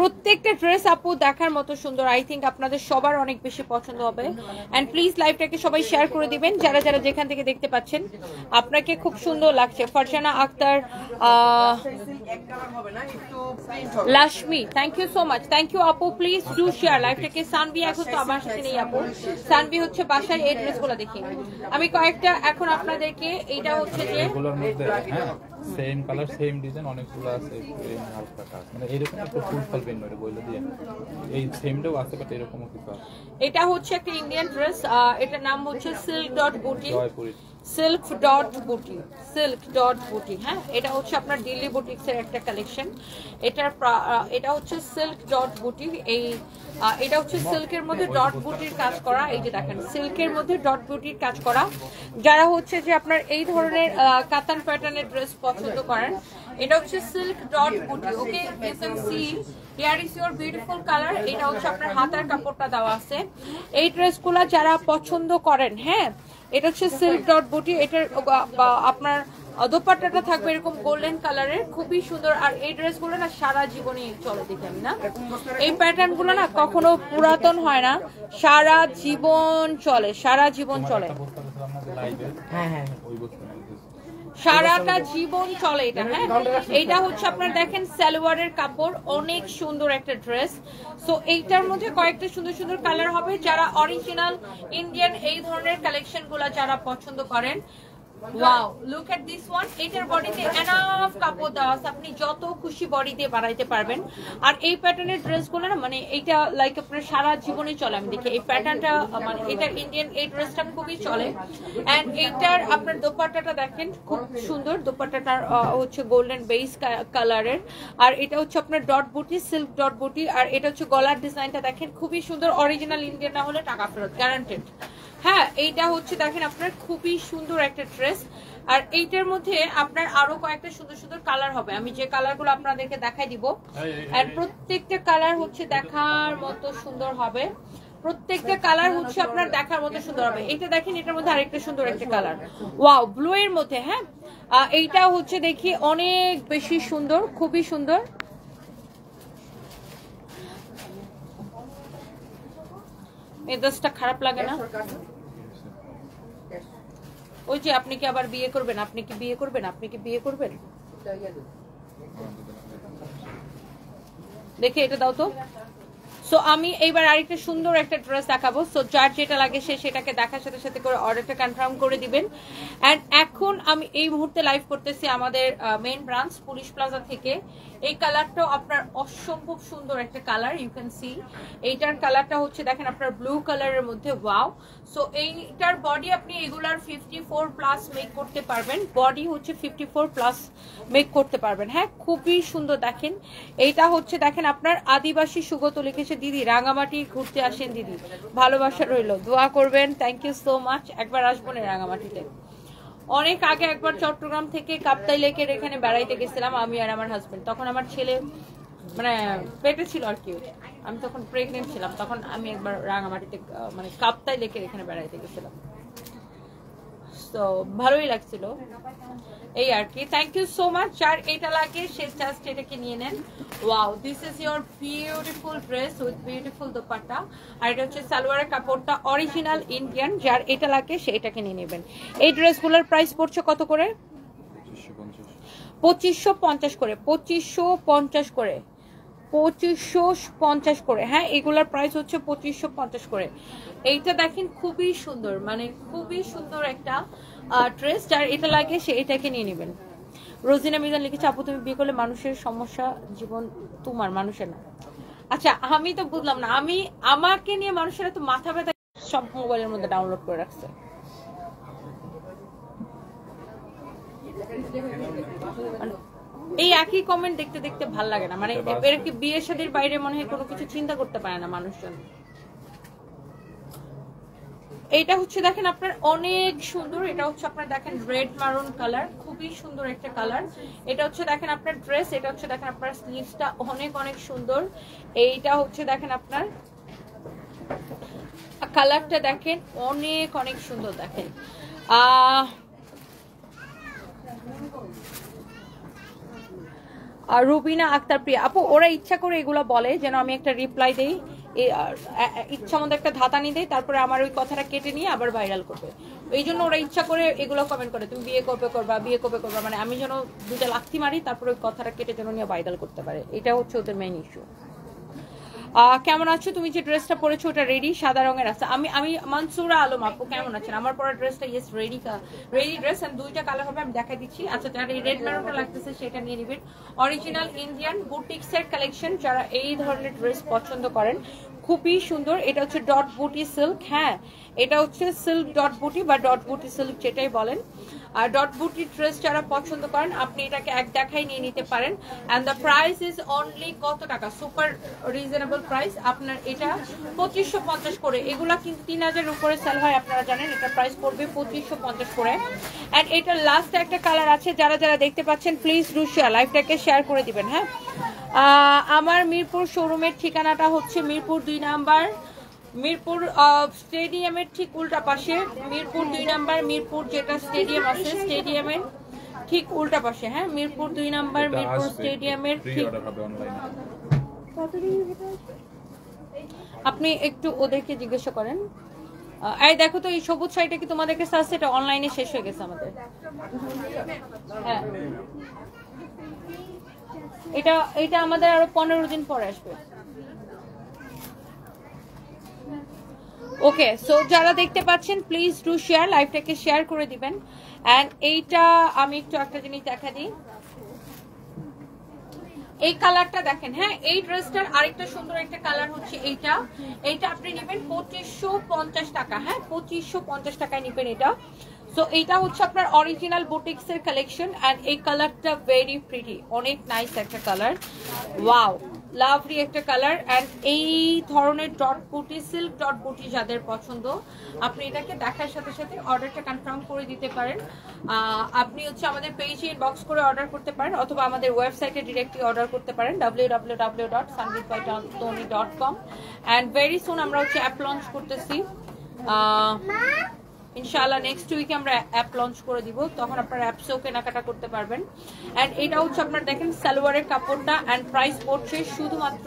প্রত্যেকটা ড্রেস আপু দেখার মতো সুন্দর, আই থিঙ্ক আপনাদের সবার অনেক বেশি পছন্দ হবে। এন্ড প্লিজ লাইভটাকে সবাই শেয়ার করে দিবেন যারা যারা যেখান থেকে দেখতে পাচ্ছেন। আপনাকে খুব সুন্দর লাগছে Farzana Akter, Lashmi, thank you so much, thank you আপু, প্লিজ ডু শেয়ার লাইভটাকে। সানভি এখন তো আমার সাথে নেই আপু, সানভি হচ্ছে বাসায় এই ড্রেসগুলো দেখি আমি কয়েকটা এখন আপনাদেরকে। এইটা হচ্ছে যে এগুলোর মধ্যে হ্যাঁ সেম কালার সেম ডিজাইন অনেকগুলো আছে, হালকা কাজ মানে এরকম একটা ফুল ফল পেন করে বইলে দিয়ে এই সেমটাও আছে, বাট এরকমও কিছু আছে। এটা হচ্ছে একটা ইন্ডিয়ান ড্রেস, এটার নাম হচ্ছে সিল্ক ডট বুটি, জয়পুরি সিল্ক ডট বুটি, সিল্ক ডট বুটি, হ্যাঁ এটা হচ্ছে আপনার দিল্লি বুটিক্স এর একটা কালেকশন। এটা হচ্ছে সিল্ক ডট বুটি, এই এটা হচ্ছে সিল্কের মধ্যে ডট বুটির কাজ করা। এই যে দেখেন সিল্কের মধ্যে ডট বুটির কাজ করা। যারা হচ্ছে যে আপনার এই ধরনের কাতান প্যাটার্নের ড্রেস পছন্দ করেন, এটা হচ্ছে silk dot buti. Okay you can see here is your beautiful colour. এটা হচ্ছে আপনার হাতার কাপড়টা দেওয়া আছে। এই ড্রেসগুলো যারা পছন্দ করেন, হ্যাঁ এটা হচ্ছে সিল্ক ডট বুটি। এটার আপনার দোপাট্টাটা থাকবে এরকম গোল্ডেন কালারের, খুবই সুন্দর। আর এই ড্রেসগুলো না সারা জীবনই চলে, দেখি আমি না এই প্যাটার্ন গুলো না কখনো পুরাতন হয় না, সারা জীবন চলে, সারা জীবন চলে, সারাটা জীবন চলে এটা। হ্যাঁ এইটা হচ্ছে আপনার দেখেন সালোয়ারের কাপড়, অনেক সুন্দর একটা ড্রেস। সো এইটার মধ্যে কয়েকটা সুন্দর সুন্দর কালার হবে। যারা অরিজিনাল ইন্ডিয়ান এই ধরনের কালেকশন গুলা যারা পছন্দ করেন, wow look at this one. এটার বডিতে এনাফ কাপড় দেওয়া আছে, আপনি যত খুশি বডি দিয়ে বাড়াইতে পারবেন। আর এই প্যাটার্নের ড্রেসগুলো না মানে এইটা লাইক আপনার সারা জীবনে চলে। আমি দেখি এই প্যাটার্নটা মানে এটা ইন্ডিয়ান এই ড্রেসটা খুবই চলে। এন্ড এইটার আপনার দোপাট্টাটা দেখেন খুব সুন্দর, দোপাট্টাটার হচ্ছে গোল্ডেন বেস কালারের। আর এটা হচ্ছে আপনার ডট বুটি, সিল্ক ডট বুটি। আর এটা হচ্ছে গলার ডিজাইনটা দেখেন খুবই সুন্দর, অরিজিনাল ইন্ডিয়ান না হলে টাকা ফেরত গ্যারান্টেড। হ্যাঁ এইটা হচ্ছে দেখেন আপনার খুবই সুন্দর একটা ড্রেস। আর এইটার মধ্যে আপনার আরো কয়েকটা সুন্দর সুন্দর কালার হবে, আমি যে কালারগুলো আপনাদেরকে দেখাই দিব। আর প্রত্যেকটা কালার হচ্ছে দেখার মতো সুন্দর হবে, প্রত্যেকটা কালার হচ্ছে আপনার দেখার মতো সুন্দর হবে। এটা দেখেন এটার মধ্যে আরেকটা সুন্দর একটা কালার, ওয়াও ব্লু এর মধ্যে। হ্যাঁ এইটা হচ্ছে দেখি অনেক বেশি সুন্দর, খুবই সুন্দর। মেজাজটা খারাপ লাগে না? ওই যে আপনি কি আবার বিয়ে করবেন? আপনি কি বিয়ে করবেন? আপনি কি বিয়ে করবেন? দেখে এটা দাও তো। সো আমি এইবার আরেকটা সুন্দর একটা ড্রেস দেখাবো। সো যার যেটা লাগে সে সেটাকে দেখার সাথে সাথে করে অর্ডারটা কনফার্ম করে দিবেন। অ্যান্ড এখন আমি এই মুহূর্তে লাইভ করতেছি আমাদের মেইন ব্রাঞ্চ পুলিশ প্লাজা থেকে। এই কালারটাও আপনার অসম্ভব সুন্দর একটা কালার, ইউ ক্যান সি। এইটার কালারটা হচ্ছে দেখেন আপনার ব্লু কালারের মধ্যে, ওয়াও। সো এইটার বডি আপনি এগুলার 54+ মেক করতে পারবেন, বডি হচ্ছে 54+ মেক করতে পারবেন। হ্যাঁ, খুবই সুন্দর। দেখেন এইটা হচ্ছে দেখেন আপনার আদিবাসী সুগত লিখেছে দিদি, রাঙামাটি ঘুরতে আসেন দিদি, ভালোবাসা রইল, দোয়া করবেন। Thank you so much. একবার আসবো না রাঙামাটিতে। অনেক আগে একবার চট্টগ্রাম থেকে কাপ্তাই লেকের এখানে বেড়াইতে গেছিলাম আমি আর আমার হাজবেন্ড। তখন আমার ছেলে মানে পেটে ছিল আর কি, আমি তখন প্রেগনেন্ট ছিলাম। তখন আমি একবার রাঙামাটিতে মানে কাপ্তাই লেকের এখানে বেড়াইতে গেছিলাম। তো ভালোই লাগছিল এই আর কি। Thank you so much. যার এটা লাগে সে জাস্ট এটাকে নিয়ে নেন। Wow, this is your beautiful dress with beautiful dupatta. আর এটা হচ্ছে সালোয়ারের কাপড়টা অরিজিনাল ইন্ডিয়ান। যার এটা লাগে সে এটাকে নিয়ে নেবেন। এই ড্রেসগুলোর প্রাইস পড়ছে কত করে? 2550 করে, 2550 করে, 2550 করে। হ্যাঁ, এগুলার প্রাইস হচ্ছে 2550 করে। এইটা দেখেন খুবই সুন্দর, মানে খুবই সুন্দর একটা ড্রেস। যার এটা লাগে সে এটাকে নিয়ে নেবেন। রোজিনা মিজান লিখেছে, আপু তুমি বিয়ে করলে মানুষের সমস্যা, জীবন তোমার, মানুষের না। আচ্ছা, আমি তো বুঝলাম না, আমাকে নিয়ে মানুষেরা তো মাথা ব্যথা সব মোবাইলের মধ্যে ডাউনলোড করে রাখছে। এই একই কমেন্ট দেখতে দেখতে ভাল লাগে না, মানে এর কি বিয়ে শাদীর বাইরে মনে হয় কোনো কিছু চিন্তা করতে পারে না মানুষজন। এইটা হচ্ছে দেখেন আপনার অনেক সুন্দর, এটা হচ্ছে আপনার দেখেন রেড মারুন কালার, খুবই সুন্দর একটা কালার। এটা হচ্ছে দেখেন আপনার ড্রেস, এটা হচ্ছে দেখেন আপনার স্লিভসটা অনেক অনেক সুন্দর। এইটা হচ্ছে দেখেন আপনার কালারটা দেখেন অনেক অনেক সুন্দর। দেখেন রুবিনা আক্তার প্রিয়া আপু, ওরা ইচ্ছা করে এগুলো বলে যেন আমি একটা রিপ্লাই দেই, ইচ্ছা মতো একটা ধাতানি দেই, তারপরে আমার ওই কথাটা কেটে নিয়ে আবার ভাইরাল করবে। এই জন্য ওরা ইচ্ছা করে এগুলো কমেন্ট করে, তুমি বিয়ে করবে করবা, বিয়ে করবে করবা, মানে আমি যেন দুটা লাথি মারি তারপরে ওই কথাটা কেটে যেন নিয়ে ভাইরাল করতে পারে। এটা হচ্ছে ওদের মেইন ইস্যু। কেমন আছো? তুমি যে ড্রেসটা পরেছো ওটা রেডি, সাদা রঙের আছে। আমি মানসুরা আলম আপু, কেমন আছেন? আমার পরা ড্রেসটা ইয়েস রেডি ড্রেস, আমি দুইটা কালার হবে, আমি দেখাই দিচ্ছি। আচ্ছা, যারা এই রেড মেরুনটা লাগতেছে সেটা নিয়ে নেবেন। অরিজিনাল ইন্ডিয়ান বুটিক্সের কালেকশন, যারা এই ধরনের ড্রেস পছন্দ করেন, খুবই সুন্দর। এটা হচ্ছে ডট বুটি সিল্ক। হ্যাঁ, এটা হচ্ছে সিল্ক ডট বুটি বা ডট বুটি সিল্ক যেটাই বলেন। আর ডট বুটি ড্রেস যারা পছন্দ করেন আপনি এটাকে এক দেখাই নিয়ে নিতে পারেন। And the price is only কত টাকা? Super reasonable price. আপনার এটা 2550 করে। এগুলা কিন্তু 3000 উপরে সেল হয়, আপনারা জানেন। এটা প্রাইস পড়বে 2550 করে। অ্যান্ড এটার লাস্ট একটা কালার আছে, যারা যারা দেখতে পাচ্ছেন প্লিজ ডু শেয়ার, লাইভটাকে শেয়ার করে দিবেন। হ্যাঁ, আমার মিরপুর শোরুমের ঠিকানাটা হচ্ছে মিরপুর 2 নাম্বার, মিরপুর স্টেডিয়ামের ঠিক উল্টা পাশে। মিরপুর 2 নাম্বার, মিরপুর যেটা স্টেডিয়াম আছে স্টেডিয়ামের ঠিক উল্টা পাশে। হ্যাঁ, মিরপুর 2 নাম্বার, মিরপুর স্টেডিয়ামের ঠিক। আপনি একটু ওদেরকে জিজ্ঞাসা করেন। এই দেখো তো, এই সবুজ শাড়িটা কি তোমাদের কাছে আছে? এটা অনলাইনে শেষ হয়ে গেছে আমাদের। হ্যাঁ, এটা আমাদের আরো 15 দিন পরে আসবে। ওকে, সো যারা দেখতে পাচ্ছেন প্লিজ ডু শেয়ার, লাইভটাকে শেয়ার করে দিবেন। এন্ড এইটা আমি একটু একটা জিনিস দেখা দিই, এই কালারটা দেখেন। হ্যাঁ, এই ড্রেসটার আরেকটা সুন্দর একটা কালার হচ্ছে এইটা আপনি নেবেন 2550 টাকা। হ্যাঁ, 2550 টাকায় নেবেন এটা। সো এইটা হচ্ছে আপনার অরিজিনাল বুটিক্স এর কালেকশন। এন্ড এই কালারটা ভেরি প্রিটি, অনেক নাইস একটা কালার, ওয়াও, লাভলি একটা কালার। এন্ড এই ধরনের ডট বুটি, সিল্ক ডট বুটি যাদের পছন্দ, আপনি এটাকে দেখার সাথে সাথে অর্ডারটা কনফার্ম করে দিতে পারেন। আপনি হচ্ছে আমাদের পেজে ইনবক্স করে অর্ডার করতে পারেন, অথবা আমাদের ওয়েবসাইটে ডিরেক্টলি অর্ডার করতে পারেন www.sangeetbytony.com। এন্ড ভেরি সুন আমরা হচ্ছে অ্যাপ লঞ্চ করতেছি। ইনশাআল্লাহ নেক্সট উইকে আমরা অ্যাপ লঞ্চ করে দিব, তখন আপনারা অ্যাপসেও কেনাকাটা করতে পারবেন। অ্যান্ড এটা হচ্ছে আপনার দেখেন সালোয়ারের কাপড়টা, অ্যান্ড প্রাইস পড়ছে শুধুমাত্র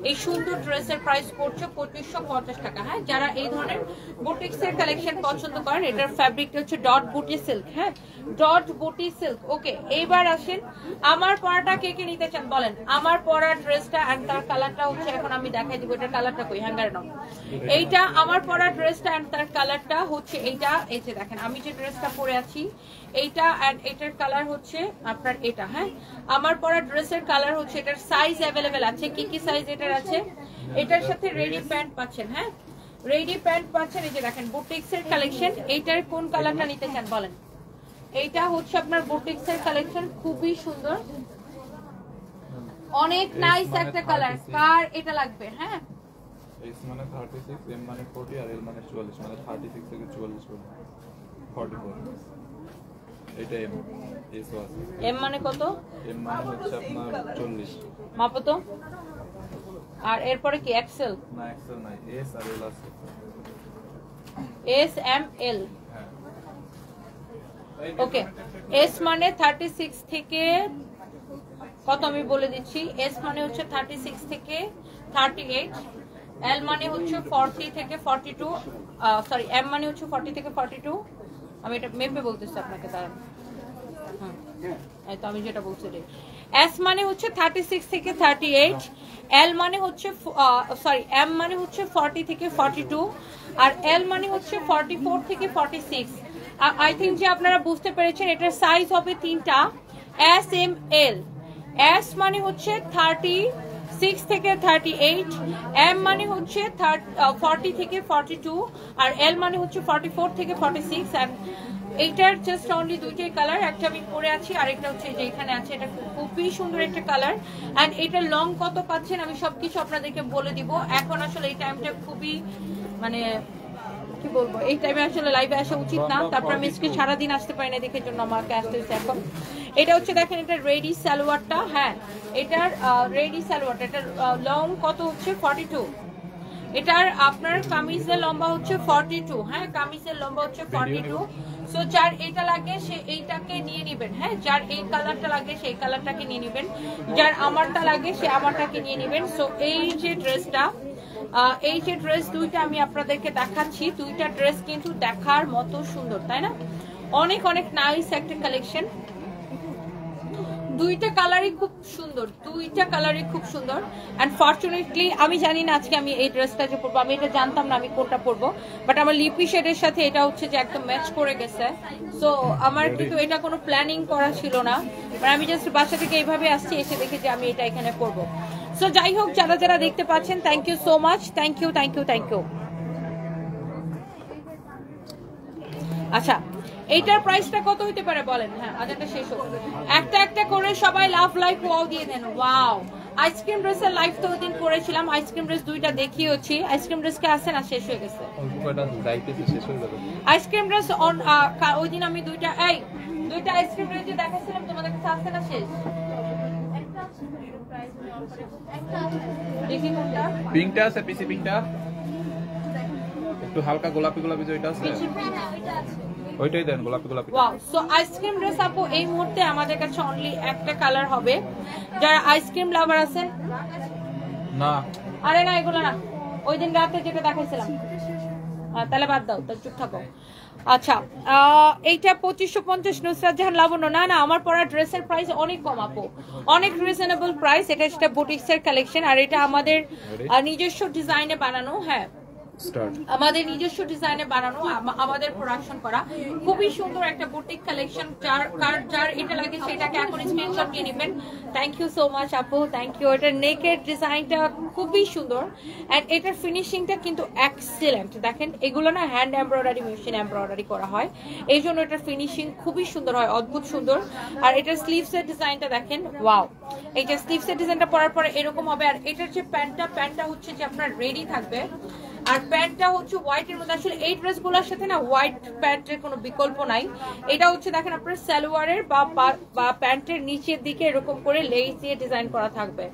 এই সুন্দর ড্রেসের প্রাইস পড়ছে 2550 টাকা। হ্যাঁ, যারা এই ধরনের বুটিক্সের কালেকশন পছন্দ করেন, এটার ফ্যাব্রিকটা হচ্ছে ডট বুটি সিল্ক। হ্যাঁ, ডট বুটি সিল্ক। ওকে, এইবার আসেন আমার পরাটা কে কে নিতে চান বলেন। আমার পরা ড্রেসটা অ্যান্ড তার কালারটা হচ্ছে এখন আমি দেখাই দিব। এটার কালারটা কই, হ্যাঙ্গার নাও। এইটা আমার পরা ড্রেসটা অ্যান্ড তার কালারটা হচ্ছে এইটা। এই যে দেখেন আমি যে ড্রেসটা পরে আছি এইটা, অ্যান্ড এটার কালার হচ্ছে আপনার এটা। হ্যাঁ, আমার পরা ড্রেসের কালার হচ্ছে, এটার সাইজ অ্যাভেলেবেল আছে। কি কি সাইজ এটার আছে? এটার সাথে রেডি প্যান্ট পাচ্ছেন। হ্যাঁ, রেডি প্যান্ট পাচ্ছেন। এই যে দেখেন বুটিক্সের কালেকশন। এইটার কোন কালারটা নিতে চান বলেন। এইটা হচ্ছে আপনার বুটিক্সের কালেকশন, খুবই সুন্দর, অনেক নাইস একটা কালার। কার এটা লাগবে? হ্যাঁ, এস মানে 36, এম মানে 40 আর এল মানে 44, মানে 36 থেকে 44 পর্যন্ত 44। এটা এম, এস আছে। এম মানে কত? এম মানে হচ্ছে আপনার 40। মাপো তো। আর এরপরে কি এক্সেল? না এক্সেল নাই, এস আর এল আছে। S M L. Okay, S মানে 36 থেকে কত আমি বলে দিচ্ছি। এস মানে হচ্ছে 36 থেকে 38, এল মানে হচ্ছে 40 থেকে 42, সরি এম মানে হচ্ছে 40 থেকে 42। আমি এটা মেপে বলতেছি আপনাকে, দাঁড়ান। এই তো আমি যেটা বলছি রে। এস মানে হচ্ছে 36 থেকে 38, এল মানে হচ্ছে সরি এম মানে হচ্ছে 40 থেকে 42, আর এল মানে হচ্ছে 44 থেকে 46। আই থিঙ্ক যে আপনারা বুঝতে পেরেছেন। এটার সাইজ হবে তিনটা, এস এম এল। এস মানে হচ্ছে 36 থেকে 38, এম মানে হচ্ছে 40 থেকে 42, আর এল মানে হচ্ছে 44 থেকে 46। আর এইটার জাস্ট অনলি দুইটাই কালার, একটা আমি পরে আছি আর একটা হচ্ছে যে এখানে আছে। এটা খুবই সুন্দর একটা কালার। অ্যান্ড এটা লং কত পাচ্ছেন আমি সবকিছু আপনাদেরকে বলে দিব। এখন আসলে এই টাইমটা খুবই মানে কি বলবো, এই টাইমে আসলে লাইভে আসা উচিত না। তারপর আমি আজকে সারাদিন আসতে পারি না, দেখে জন্য আমাকে আসতে হচ্ছে এখন। এটা হচ্ছে দেখেন এটা রেডি সালোয়ারটা। হ্যাঁ, এটার রেডি সালোয়ারটা, এটার লং কত হচ্ছে 42। এটার আপনার কামিজের লম্বা হচ্ছে 42। হ্যাঁ, কামিজের লম্বা হচ্ছে 42। সো যার এটা লাগে সে এইটাকে নিয়ে নেবেন। হ্যাঁ, যার এই কালারটা লাগে সেই কালারটাকে নিয়ে নেবেন, যার আমারটা লাগে সে আমারটাকে নিয়ে নেবেন। সো এই যে ড্রেসটা, এই যে ড্রেস দুইটা আমি আপনাদেরকে দেখাচ্ছি, দুইটা ড্রেস কিন্তু দেখার মতো সুন্দর, তাই না? অনেক অনেক নাইস একটা কালেকশন। দুইটা কালারই খুব সুন্দর, দুইটা কালারই খুব সুন্দর। অ্যান্ড ফরচুনেটলি আমি জানি না আজকে আমি এই ড্রেসটা যে পরবো, আমি এটা জানতাম না আমি কোনটা পরবো, বাট আমার লিপি শেডের সাথে এটা হচ্ছে যে একদম ম্যাচ করে গেছে। সো আমার কিন্তু এটা কোনো প্ল্যানিং করা ছিল না, বাট আমি জাস্ট বাসা থেকে এইভাবে আসছি, এসে দেখে যে আমি এটা এখানে পরবো। সো যাই হোক, যারা যারা দেখতে পাচ্ছেন thank you so much, thank you thank you thank you. আচ্ছা, এইটার প্রাইসটা কত হইতে পারে বলেন? হ্যাঁ, আজানটা শেষ হোক, একটা একটা করে সবাই লাভ লাইক ওয়াও দিয়ে দেন। ওয়াও, আইসক্রিম ড্রেসের লাইভ তো ওই দিন করেছিলাম, আইসক্রিম ড্রেস দুইটা দেখিয়েছি। আইসক্রিম ড্রেস কে আসে না, শেষ হয়ে গেছে আইসক্রিম ড্রেস। ওই দিন আমি দুইটা আইসক্রিম ড্রেস দেখাচ্ছিলাম তোমাদের কাছে, আসছে না শেষ? দেখি কোনটা পিঙ্কটা আছে, পিসি পিঙ্কটা একটু হালকা গোলাপি গোলাপি যেটা আছে ওইটাই দেন, গোলাপি গোলাপি। ওয়াও, সো আইসক্রিম ড্রেস আপু এই মুহূর্তে আমাদের কাছে অনলি একটা কালার হবে। যারা আইসক্রিম লাভার আছেন, না আরে না এগুলো না, ওই দিন রাতে যেটা দেখাইছিলাম, তাহলে বাদ দাও, তাহলে চুপ থাকো। আচ্ছা, এইটা 2550 নুসরাত জাহান লাবণ্য। না না, আমার পরা ড্রেসের প্রাইস অনেক কম আপু, অনেক রিজনেবল প্রাইস। এটা সেটা বুটিক্সের কালেকশন, আর এটা আমাদের নিজস্ব ডিজাইনে বানানো। হ্যাঁ, আমাদের নিজস্ব ডিজাইনে বানানো, আমাদের প্রোডাকশন করা খুবই সুন্দর একটা বুটিক কালেকশন। যার এটা লাগে সেটাকে এখন স্ক্রিনশট নিয়ে নেবেন। থ্যাংক ইউ সো মাচ আপু, থ্যাংক ইউ। এটার নেকের ডিজাইনটা খুবই সুন্দর, এন্ড এটার ফিনিশিংটা কিন্তু এক্সিলেন্ট। দেখেন এগুলো না হ্যান্ড এমব্রয়ডারি, মেশিন এমব্রয়ডারি করা হয়, এই জন্য এটার ফিনিশিং খুবই সুন্দর হয়, অদ্ভুত সুন্দর। আর এটার স্লিভসের ডিজাইনটা দেখেন, ওয়াও, এইটা স্লিভসের ডিজাইনটা পরার পরে এরকম হবে। আর এটার যে প্যান্টটা হচ্ছে যে আপনার রেডি থাকবে, আর প্যান্টটা হচ্ছে হোয়াইটের মধ্যে। আসলে এই ড্রেসগুলোর সাথে না হোয়াইট প্যান্টের কোনো বিকল্প নাই। এটা হচ্ছে দেখেন আপনার সালোয়ারের বা প্যান্টের নিচের দিকে এরকম করে লেস দিয়ে ডিজাইন করা থাকবে।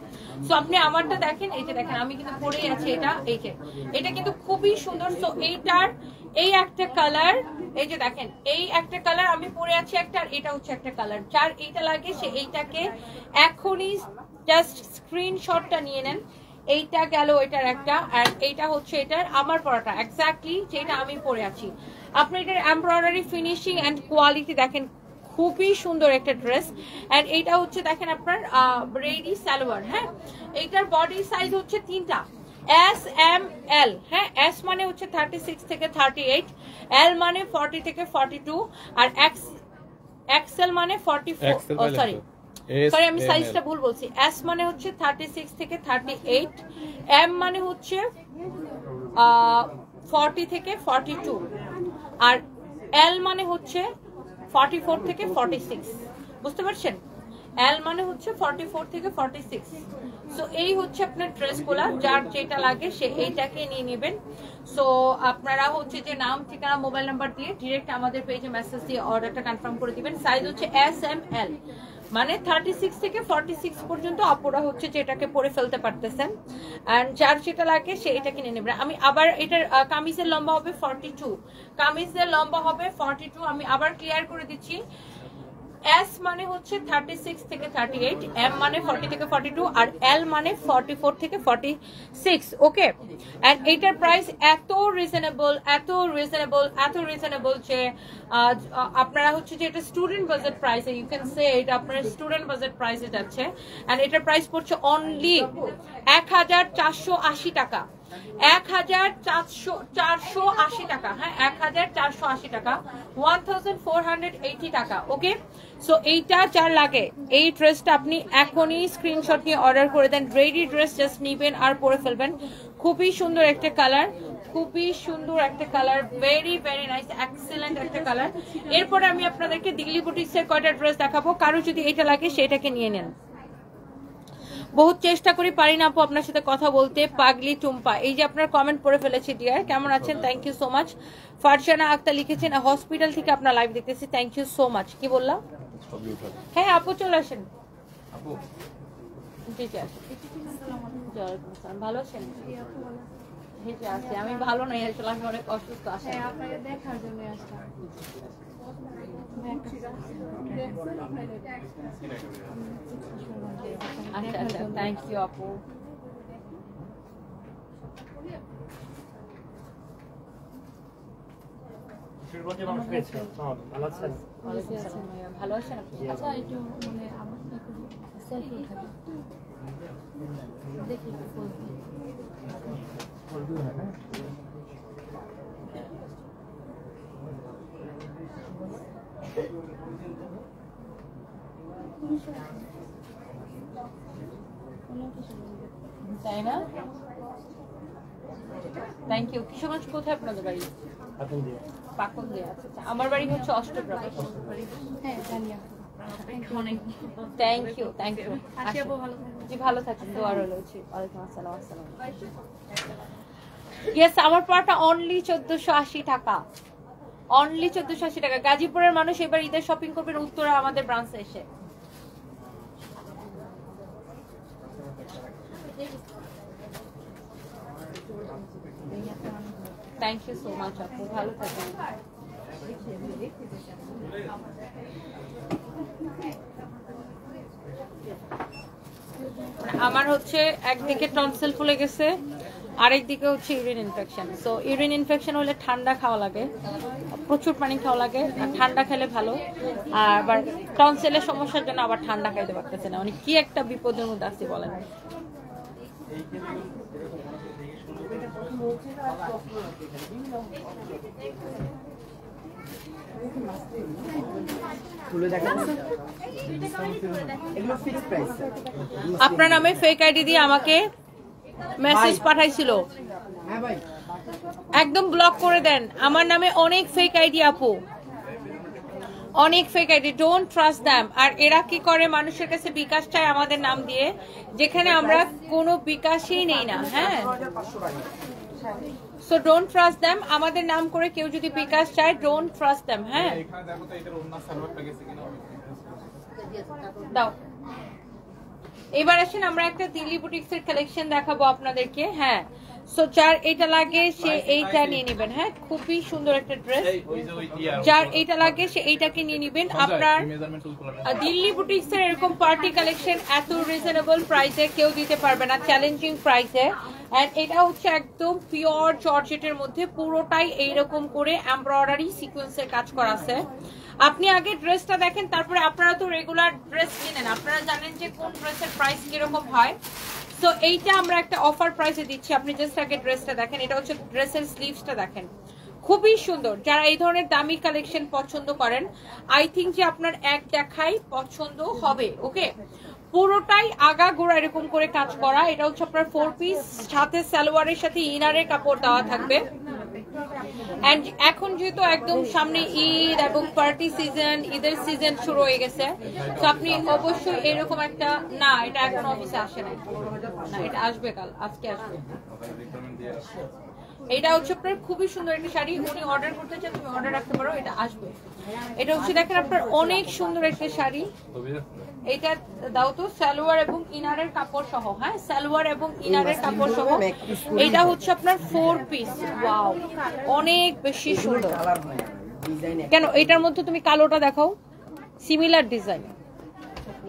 সো আপনি আমারটা দেখেন, এই যে দেখেন আমি কিন্তু পরেই আছি এটা, এই যে এটা কিন্তু খুবই সুন্দর। সো এইটার এই একটা কালার, এই যে দেখেন এই একটা কালার আমি পরে আছি একটা, আর এটা হচ্ছে একটা কালার। যার এইটা লাগে সে এইটাকে এখনই জাস্ট স্ক্রিনশটটা নিয়ে নেন। এইটা গেল এটার একটা, আর এইটা হচ্ছে এটার আমার পরাটা এক্স্যাক্টলি যেটা আমি পরে আছি। আপনি এটার এমব্রয়ডারি ফিনিশিং এন্ড কোয়ালিটি দেখেন, খুবই সুন্দর একটা ড্রেস। এন্ড এইটা হচ্ছে দেখেন আপনার রেডি সালোয়ার। হ্যাঁ, এইটার বডি সাইজ হচ্ছে তিনটা, এস এম এল। হ্যাঁ, এস মানে হচ্ছে 36 থেকে 38, এল মানে 40 থেকে 42, আর এক্সেল মানে 44। সরি আমি সাইজটা ভুল বলছি। এস মানে হচ্ছে 36 থেকে 38, এম মানে হচ্ছে 40 থেকে 42, আর এল মানে হচ্ছে 44 থেকে 46। বুঝতে পারছেন? এল মানে হচ্ছে 44 থেকে 46। সো এই হচ্ছে আপনার ড্রেসগুলা, যার যেটা লাগে সে এইটাকে নিয়ে নেবেন। সো আপনারা হচ্ছে যে নাম, ঠিকানা, মোবাইল নাম্বার দিয়ে ডিরেক্ট আমাদের পেজে মেসেজ দিয়ে অর্ডারটা কনফার্ম করে দিবেন। সাইজ হচ্ছে এস এম এল, মানে 36 থেকে 46 পর্যন্ত আপুরা হচ্ছে যেটাকে পরে ফেলতে পারতেছেন। এন্ড যার যেটা লাগে সে এটা কিনে নেবেন। আমি আবার এটার কামিজের লম্বা হবে 42, কামিজের লম্বা হবে 42। আমি আবার ক্লিয়ার করে দিচ্ছি, এস মানে হচ্ছে 36 থেকে 38, এম মানে 40 থেকে 42, আর এল মানে 44 থেকে 46। ওকে, এন্ড এইটার প্রাইস এত রিজনেবল, এত রিজনেবল, এত রিজনেবল যে আপনারা হচ্ছে যে এটা স্টুডেন্ট বাজেট প্রাইসে, ইউ ক্যান সে এটা আপনার স্টুডেন্ট বাজেট প্রাইসে যাচ্ছে। এন্ড এটার প্রাইস পড়ছে অনলি 1480 টাকা, 1480 টাকা। হ্যাঁ, 1480 টাকা, 1480 টাকা। ওকে, সো এইটা যার লাগে এই ড্রেসটা আপনি এখনই স্ক্রিনশট নিয়ে অর্ডার করে দেন। রেডি ড্রেস জাস্ট নিবেন আর পরে ফেলবেন। খুবই সুন্দর একটা কালার, খুবই সুন্দর একটা colour, very very nice, excellent একটা কালার। এরপরে আমি আপনাদেরকে দিল্লি বুটিক্সের কয়টা ড্রেস দেখাবো, কারো যদি এটা লাগে সেটাকে নিয়ে নেন। বহুত চেষ্টা করি, পারি না আপু আপনার সাথে কথা বলতে। পাগলি টুম্পা, এই যে আপনার কমেন্ট পড়ে ফেলেছি ডিয়ার, কেমন আছেন? Thank you so much. Farzana Akter লিখেছেন হসপিটাল থেকে আপনার লাইভ দেখতেছি, থ্যাংক ইউ সো মাচ। কি বললাম? হ্যাঁ আপু চলে আসেন। জি জি আসেন। ভালো আছেন? আমি ভালো নই আসলে, আমি অনেক অসুস্থ। আসেন, আপনাকে দেখার জন্য আসলাম। আচ্ছা আচ্ছা, থ্যাংক ইউ আপু। ভালো আছেন আপনি? আচ্ছা একটু মানে আমার সেলফি উঠাবো দেখি। তাই না? Thank you. কিশোরগঞ্জ কোথায় আপনাদের বাড়ি? পাকন দিয়ে। আচ্ছা, আমার বাড়ি হচ্ছে অষ্টগ্রাম। হ্যাঁ জানি। Thank you, thank you. জি ভালো থাকেন, দোয়া রইল। ওয়ালাইকুম আসসালাম। আসসালাম। ইয়েস, আমার পড়াটা অনলি 1480 টাকা, অনলি 1480 টাকা। গাজীপুরের মানুষ এবার ঈদের শপিং করবেন উত্তরা আমাদের ব্রাঞ্চে এসে। থ্যাংক ইউ সো মাচ আপু, ভালো থাকেন। আমার হচ্ছে একদিকে টনসিল ফুলে গেছে, আরেকদিকে হচ্ছে urine infection. So urine infection হলে ঠান্ডা খাওয়া লাগে, প্রচুর পানি খাওয়া লাগে, আর ঠান্ডা খেলে ভালো। আর আবার টনসিলের সমস্যার জন্য আবার ঠান্ডা খাইতে পারতেছে না, মানে কি একটা বিপদের মধ্যে আছি বলেন। আপনার নামে ফেক আইডি দিয়ে আমাকে মেসেজ পাঠাইছিল, একদম ব্লক করে দেন। আমার নামে অনেক ফেক আইডি আপু, অনেক fake ID, don't trust them. আর এরা কি করে, মানুষের কাছে বিকাশ চায় আমাদের নাম দিয়ে, যেখানে আমরা কোনো বিকাশই নেই না। হ্যাঁ সো ডোন্ট ট্রাস্ট দেম। আমাদের নাম করে কেউ যদি বিকাশ চায়, ডোন্ট ট্রাস্ট দেম। হ্যাঁ এখানে দেখো তো এটার ওন্না সালোয়ারটা গেছে কিনা দাও। এবার আসেন আমরা একটা দিল্লি বুটিক্স এর কালেকশন দেখাবো আপনাদেরকে। হ্যাঁ সো যার এটা লাগে সে এইটা নিয়ে নেবেন। হ্যাঁ খুবই সুন্দর একটা ড্রেস, যার এইটা লাগে সে এইটাকে নিয়ে নেবেন। আপনার দিল্লি বুটিক্স এর এরকম পার্টি কালেকশন এত রিজনেবল প্রাইসে কেউ দিতে পারবে না, চ্যালেঞ্জিং প্রাইসে। এন্ড এটা হচ্ছে একদম পিওর জর্জেটের মধ্যে, পুরোটাই এইরকম করে এমব্রয়ডারি সিকোয়েন্সের কাজ করা আছে। আপনি আগে ড্রেসটা দেখেন, তারপরে আপনারা তো রেগুলার ড্রেস কিনেন, আপনারা জানেন যে কোন ড্রেসের প্রাইস কিরকম হয়। তো এইটা আমরা একটা অফার প্রাইসে দিচ্ছি, আপনি জাস্ট আগে ড্রেসটা দেখেন। এটা হচ্ছে ড্রেসের স্লিভসটা দেখেন, খুবই সুন্দর। যারা এই ধরনের দামি কালেকশন পছন্দ করেন, আই থিঙ্ক যে আপনার এক দেখাই পছন্দ হবে। ওকে, পুরোটাই আগা গোড়া এরকম করে কাজ করা। এটা হচ্ছে আপনার 4 পিস, সাথে সালোয়ারের সাথে ইনারের কাপড় দেওয়া থাকবে। এন্ড এখন যেহেতু একদম সামনে ঈদ এবং পার্টি সিজন, ঈদের সিজন শুরু হয়ে গেছে, তো আপনি অবশ্যই এরকম একটা, না এটা এখন অফিসে আসে না, এটা আসবে কাল, আজকে আসবে। এটা হচ্ছে আপনার খুবই সুন্দর একটা শাড়ি, উনি অর্ডার করতে চান তুমি অর্ডার রাখতে পারো, এটা আসবে। এটা হচ্ছে দেখেন আপনার অনেক সুন্দর একটা শাড়ি। এটা দাও তো, সালোয়ার এবং ইনারের কাপড় সহ। হ্যাঁ সালোয়ার এবং ইনারের কাপড় সহ। এটা হচ্ছে আপনার 4 পিস। ওয়াও, অনেক বেশি সুন্দর। কেন এটার মধ্যে তুমি কালোটা দেখাও, সিমিলার ডিজাইন।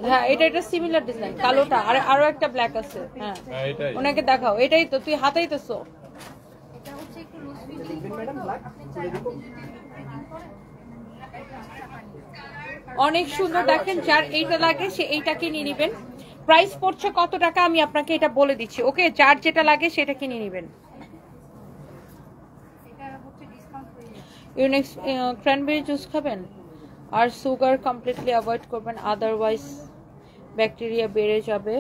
হ্যাঁ এটা সিমিলার ডিজাইন, কালোটা আর আরো একটা ব্ল্যাক আছে। হ্যাঁ ওনাকে দেখাও, এটাই তো তুই হাতাইতেছো। অনেক সুন্দর দেখেন, যার এইটা লাগে সে এইটাকে নিয়ে নেবেন। প্রাইস পড়ছে কত টাকা আমি আপনাকে এটা বলে দিচ্ছি। ওকে, যার যেটা লাগে সেটাকে নিয়ে নেবেন। ইউনিক্স ক্র্যানবেরি জুস খাবেন আর সুগার কমপ্লিটলি অ্যাভয়েড করবেন, আদারওয়াইজ ব্যাকটেরিয়া বেড়ে যাবে।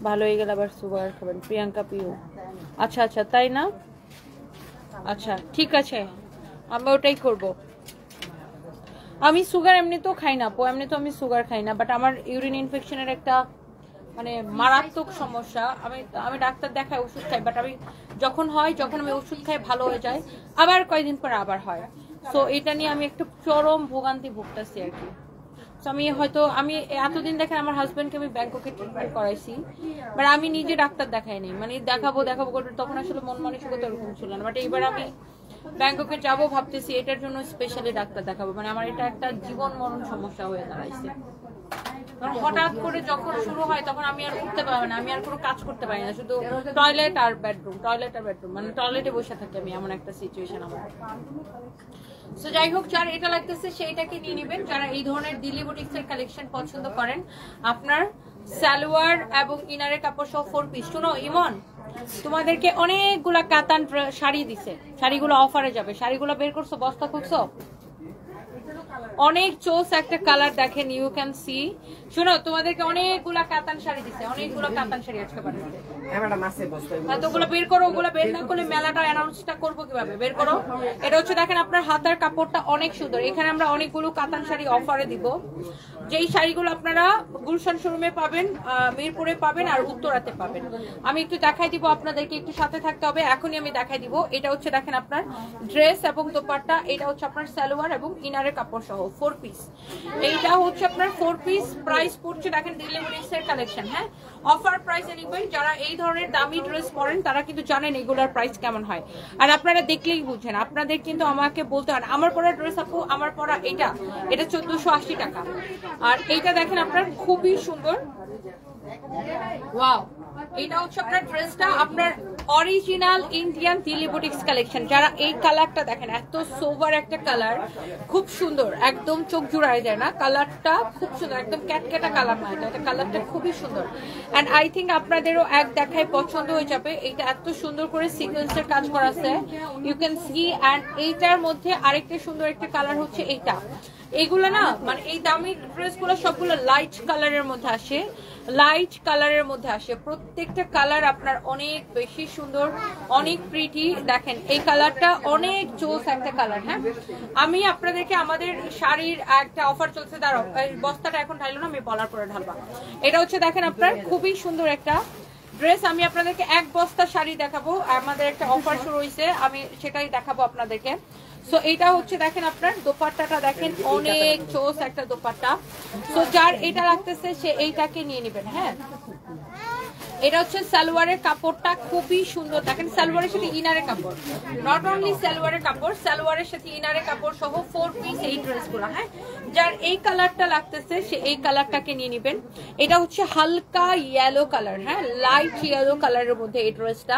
ভালো হয়ে গেল, আবার সুগার খাবেন। প্রিয়াঙ্কা পিউ, আচ্ছা আচ্ছা তাই না, আচ্ছা ঠিক আছে আমরা ওটাই করব। আমি সুগার এমনিতেও খাই না, এমনি তো আমি সুগার খাই না, বাট আমার ইউরিন ইনফেকশনের একটা মানে মারাত্মক সমস্যা। আমি ডাক্তার দেখাই, ওষুধ খাই, বাট আমি যখন আমি ওষুধ খাই ভালো হয়ে যায়, আবার কয়েকদিন পর আবার হয়। সো এটা নিয়ে আমি একটু চরম ভোগান্তি ভুগতেছি আর কি। আমি এতদিন দেখেন আমার হাজবেন্ডকে আমি ব্যাংককে ট্রিটমেন্ট করাইছি, বাট আমি নিজে ডাক্তার দেখাইনি, মানে দেখাবো করে তখন আসলে মন মানসিকতা ওরকম ছিল না। বাট এবার আমি ব্যাংককে যাবো ভাবতেছি, এটার জন্য স্পেশালি ডাক্তার দেখাবো, মানে আমার এটা একটা জীবন মরণ সমস্যা হয়ে দাঁড়াইছে। হঠাৎ করে যখন শুরু হয় তখন আমি আর উঠতে পারি না, আমি আর কোনো কাজ করতে পারি না, শুধু টয়লেট আর বেডরুম, মানে টয়লেটে বসে থাকি আমি, এমন একটা সিচুয়েশন আমার। সো যাই হোক, যার এটা লাগতেছে সেইটাকে নিয়ে নেবেন। যারা এই ধরনের দিল্লি বুটিক্স এর কালেকশন পছন্দ করেন, আপনার সালোয়ার এবং ইনারের কাপড় সহ 4 পিস। শুনো ইমন, তোমাদেরকে অনেকগুলা কাতান শাড়ি দিছে, শাড়িগুলো অফারে যাবে। শাড়িগুলো বের করছো, বস্তা খুলছো, অনেক চোস একটা কালার দেখেন, ইউ ক্যান সি। শোনো তোমাদেরকে অনেকগুলা কাতান শাড়ি দিছে, অনেকগুলো কাতান শাড়ি আজকে পাঠাচ্ছে। ওগুলো বের করো, ওগুলো বের না করলে মেলাটা অ্যানাউন্সটা করবো কিভাবে, বের করো। এটা হচ্ছে দেখেন আপনার হাতার কাপড়টা অনেক সুন্দর। এখানে আমরা অনেকগুলো কাতান শাড়ি অফারে দিব, যেই শাড়িগুলো আপনারা গুলশান শোরুমে পাবেন, মিরপুরে পাবেন আর উত্তরাতে পাবেন। আমি একটু দেখাই দিব আপনাদেরকে, একটু সাথে থাকতে হবে, এখনই আমি দেখাই দিব। এটা হচ্ছে দেখেন আপনার ড্রেস এবং দোপাট্টা, এটা হচ্ছে আপনার সালোয়ার এবং ইনারের কাপড় সহ 4 পিস। এইটা হচ্ছে আপনার 4 পিস। প্রাইস পড়ছে দেখেন দিল্লি বুটিক্স এর কালেকশন। হ্যাঁ অফার প্রাইসে নিবেন। যারা এই ধরনের দামি ড্রেস পরেন তারা কিন্তু জানেন এগুলোর প্রাইস কেমন হয়, আর আপনারা দেখলেই বুঝেন। আপনাদের কিন্তু আমাকে বলতে হয়, আমার পরা ড্রেস আপু, আমার পরা এটা 1480 টাকা, আর এইটা দেখেন আপনার খুবই সুন্দর। ওয়াও, এটা হচ্ছে আপনার ড্রেসটা, আপনার original Indian Delhi boutiques collection. যারা এই কালারটা দেখেন, এত সোভার একটা কালার, খুব সুন্দর, একদম চোখ জুড়ায় যায় না, কালারটা খুব সুন্দর, একদম ক্যাটকেটা কালার না, এটা কালারটা খুবই সুন্দর। এন্ড আই থিঙ্ক আপনাদেরও এক দেখায় পছন্দ হয়ে যাবে। এটা এত সুন্দর করে সিকোয়েন্সের কাজ করা আছে, ইউ ক্যান সি। এন্ড এইটার মধ্যে আরেকটা সুন্দর একটা কালার হচ্ছে এইটা, এইগুলো না মানে এই দামি ড্রেসগুলো সবগুলো লাইট কালারের মধ্যে আসে, লাইট কালারের মধ্যে আসে। প্রত্যেকটা কালার আপনার অনেক বেশি সুন্দর, অনেক প্রিটি। দেখেন এই কালারটা অনেক জোস একটা কালার। হ্যাঁ, আমি আপনাদেরকে আমাদের শাড়ির একটা অফার চলছে, দাঁড়াও বস্তাটা এখন ঢাইলো না, আমি বলার পরে ঢালবা। এটা হচ্ছে দেখেন আপনার খুবই সুন্দর একটা ড্রেস। আমি আপনাদেরকে এক বস্তা শাড়ি দেখাবো, আমাদের একটা অফার শুরু হয়েছে, আমি সেটাই দেখাবো আপনাদেরকে। সো এইটা হচ্ছে দেখেন আপনার দোপাট্টাটা দেখেন অনেক চোস একটা দোপাট্টা। সো যার এটা লাগতেছে সে এইটাকে নিয়ে নেবেন। হ্যাঁ, এটা হচ্ছে সালোয়ারের কাপড়টা খুবই সুন্দর। দেখেন সালোয়ারের সাথে ইনারের কাপড়, নট অনলি সালোয়ারের কাপড়, সালোয়ারের সাথে ইনারের কাপড় সহ 4 পিস এই ড্রেসগুলো। হ্যাঁ, যার এই কালারটা লাগতেছে সে এই কালারটাকে নিয়ে নেবেন। এটা হচ্ছে হালকা ইয়েলো কালার, হ্যাঁ লাইট ইয়েলো কালারের মধ্যে এই ড্রেসটা।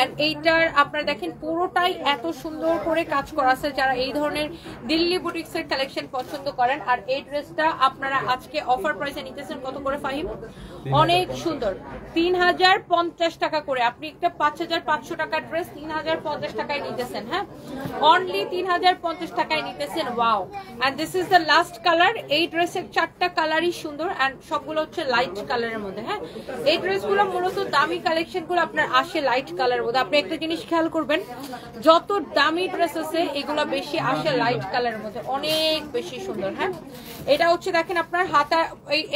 এন্ড এইটার আপনারা দেখেন পুরোটাই এত সুন্দর করে কাজ করা আছে, যারা এই ধরনের দিল্লি বুটিক্সের কালেকশন পছন্দ করেন। আর এই ড্রেসটা আপনারা আজকে অফার প্রাইসে নিতেছেন কত করে ফাহিম? অনেক সুন্দর, 3050 টাকা করে। আপনি একটা 5500 টাকার ড্রেস 3050 টাকায় নিতেছেন। হ্যাঁ, অনলি 3050 টাকায় নিতেছেন। Wow, and this is the last colour. এই ড্রেসের 4টা কালারই সুন্দর এন্ড সবগুলো হচ্ছে লাইট কালারের মধ্যে। হ্যাঁ, এই ড্রেসগুলো মূলত দামি কালেকশনগুলো আপনার আসে লাইট কালারের মধ্যে। আপনি একটা জিনিস খেয়াল করবেন, যত দামি ড্রেস আছে এগুলো বেশি আসে লাইট কালারের মধ্যে, অনেক বেশি সুন্দর। হ্যাঁ, এটা হচ্ছে দেখেন আপনার হাতা,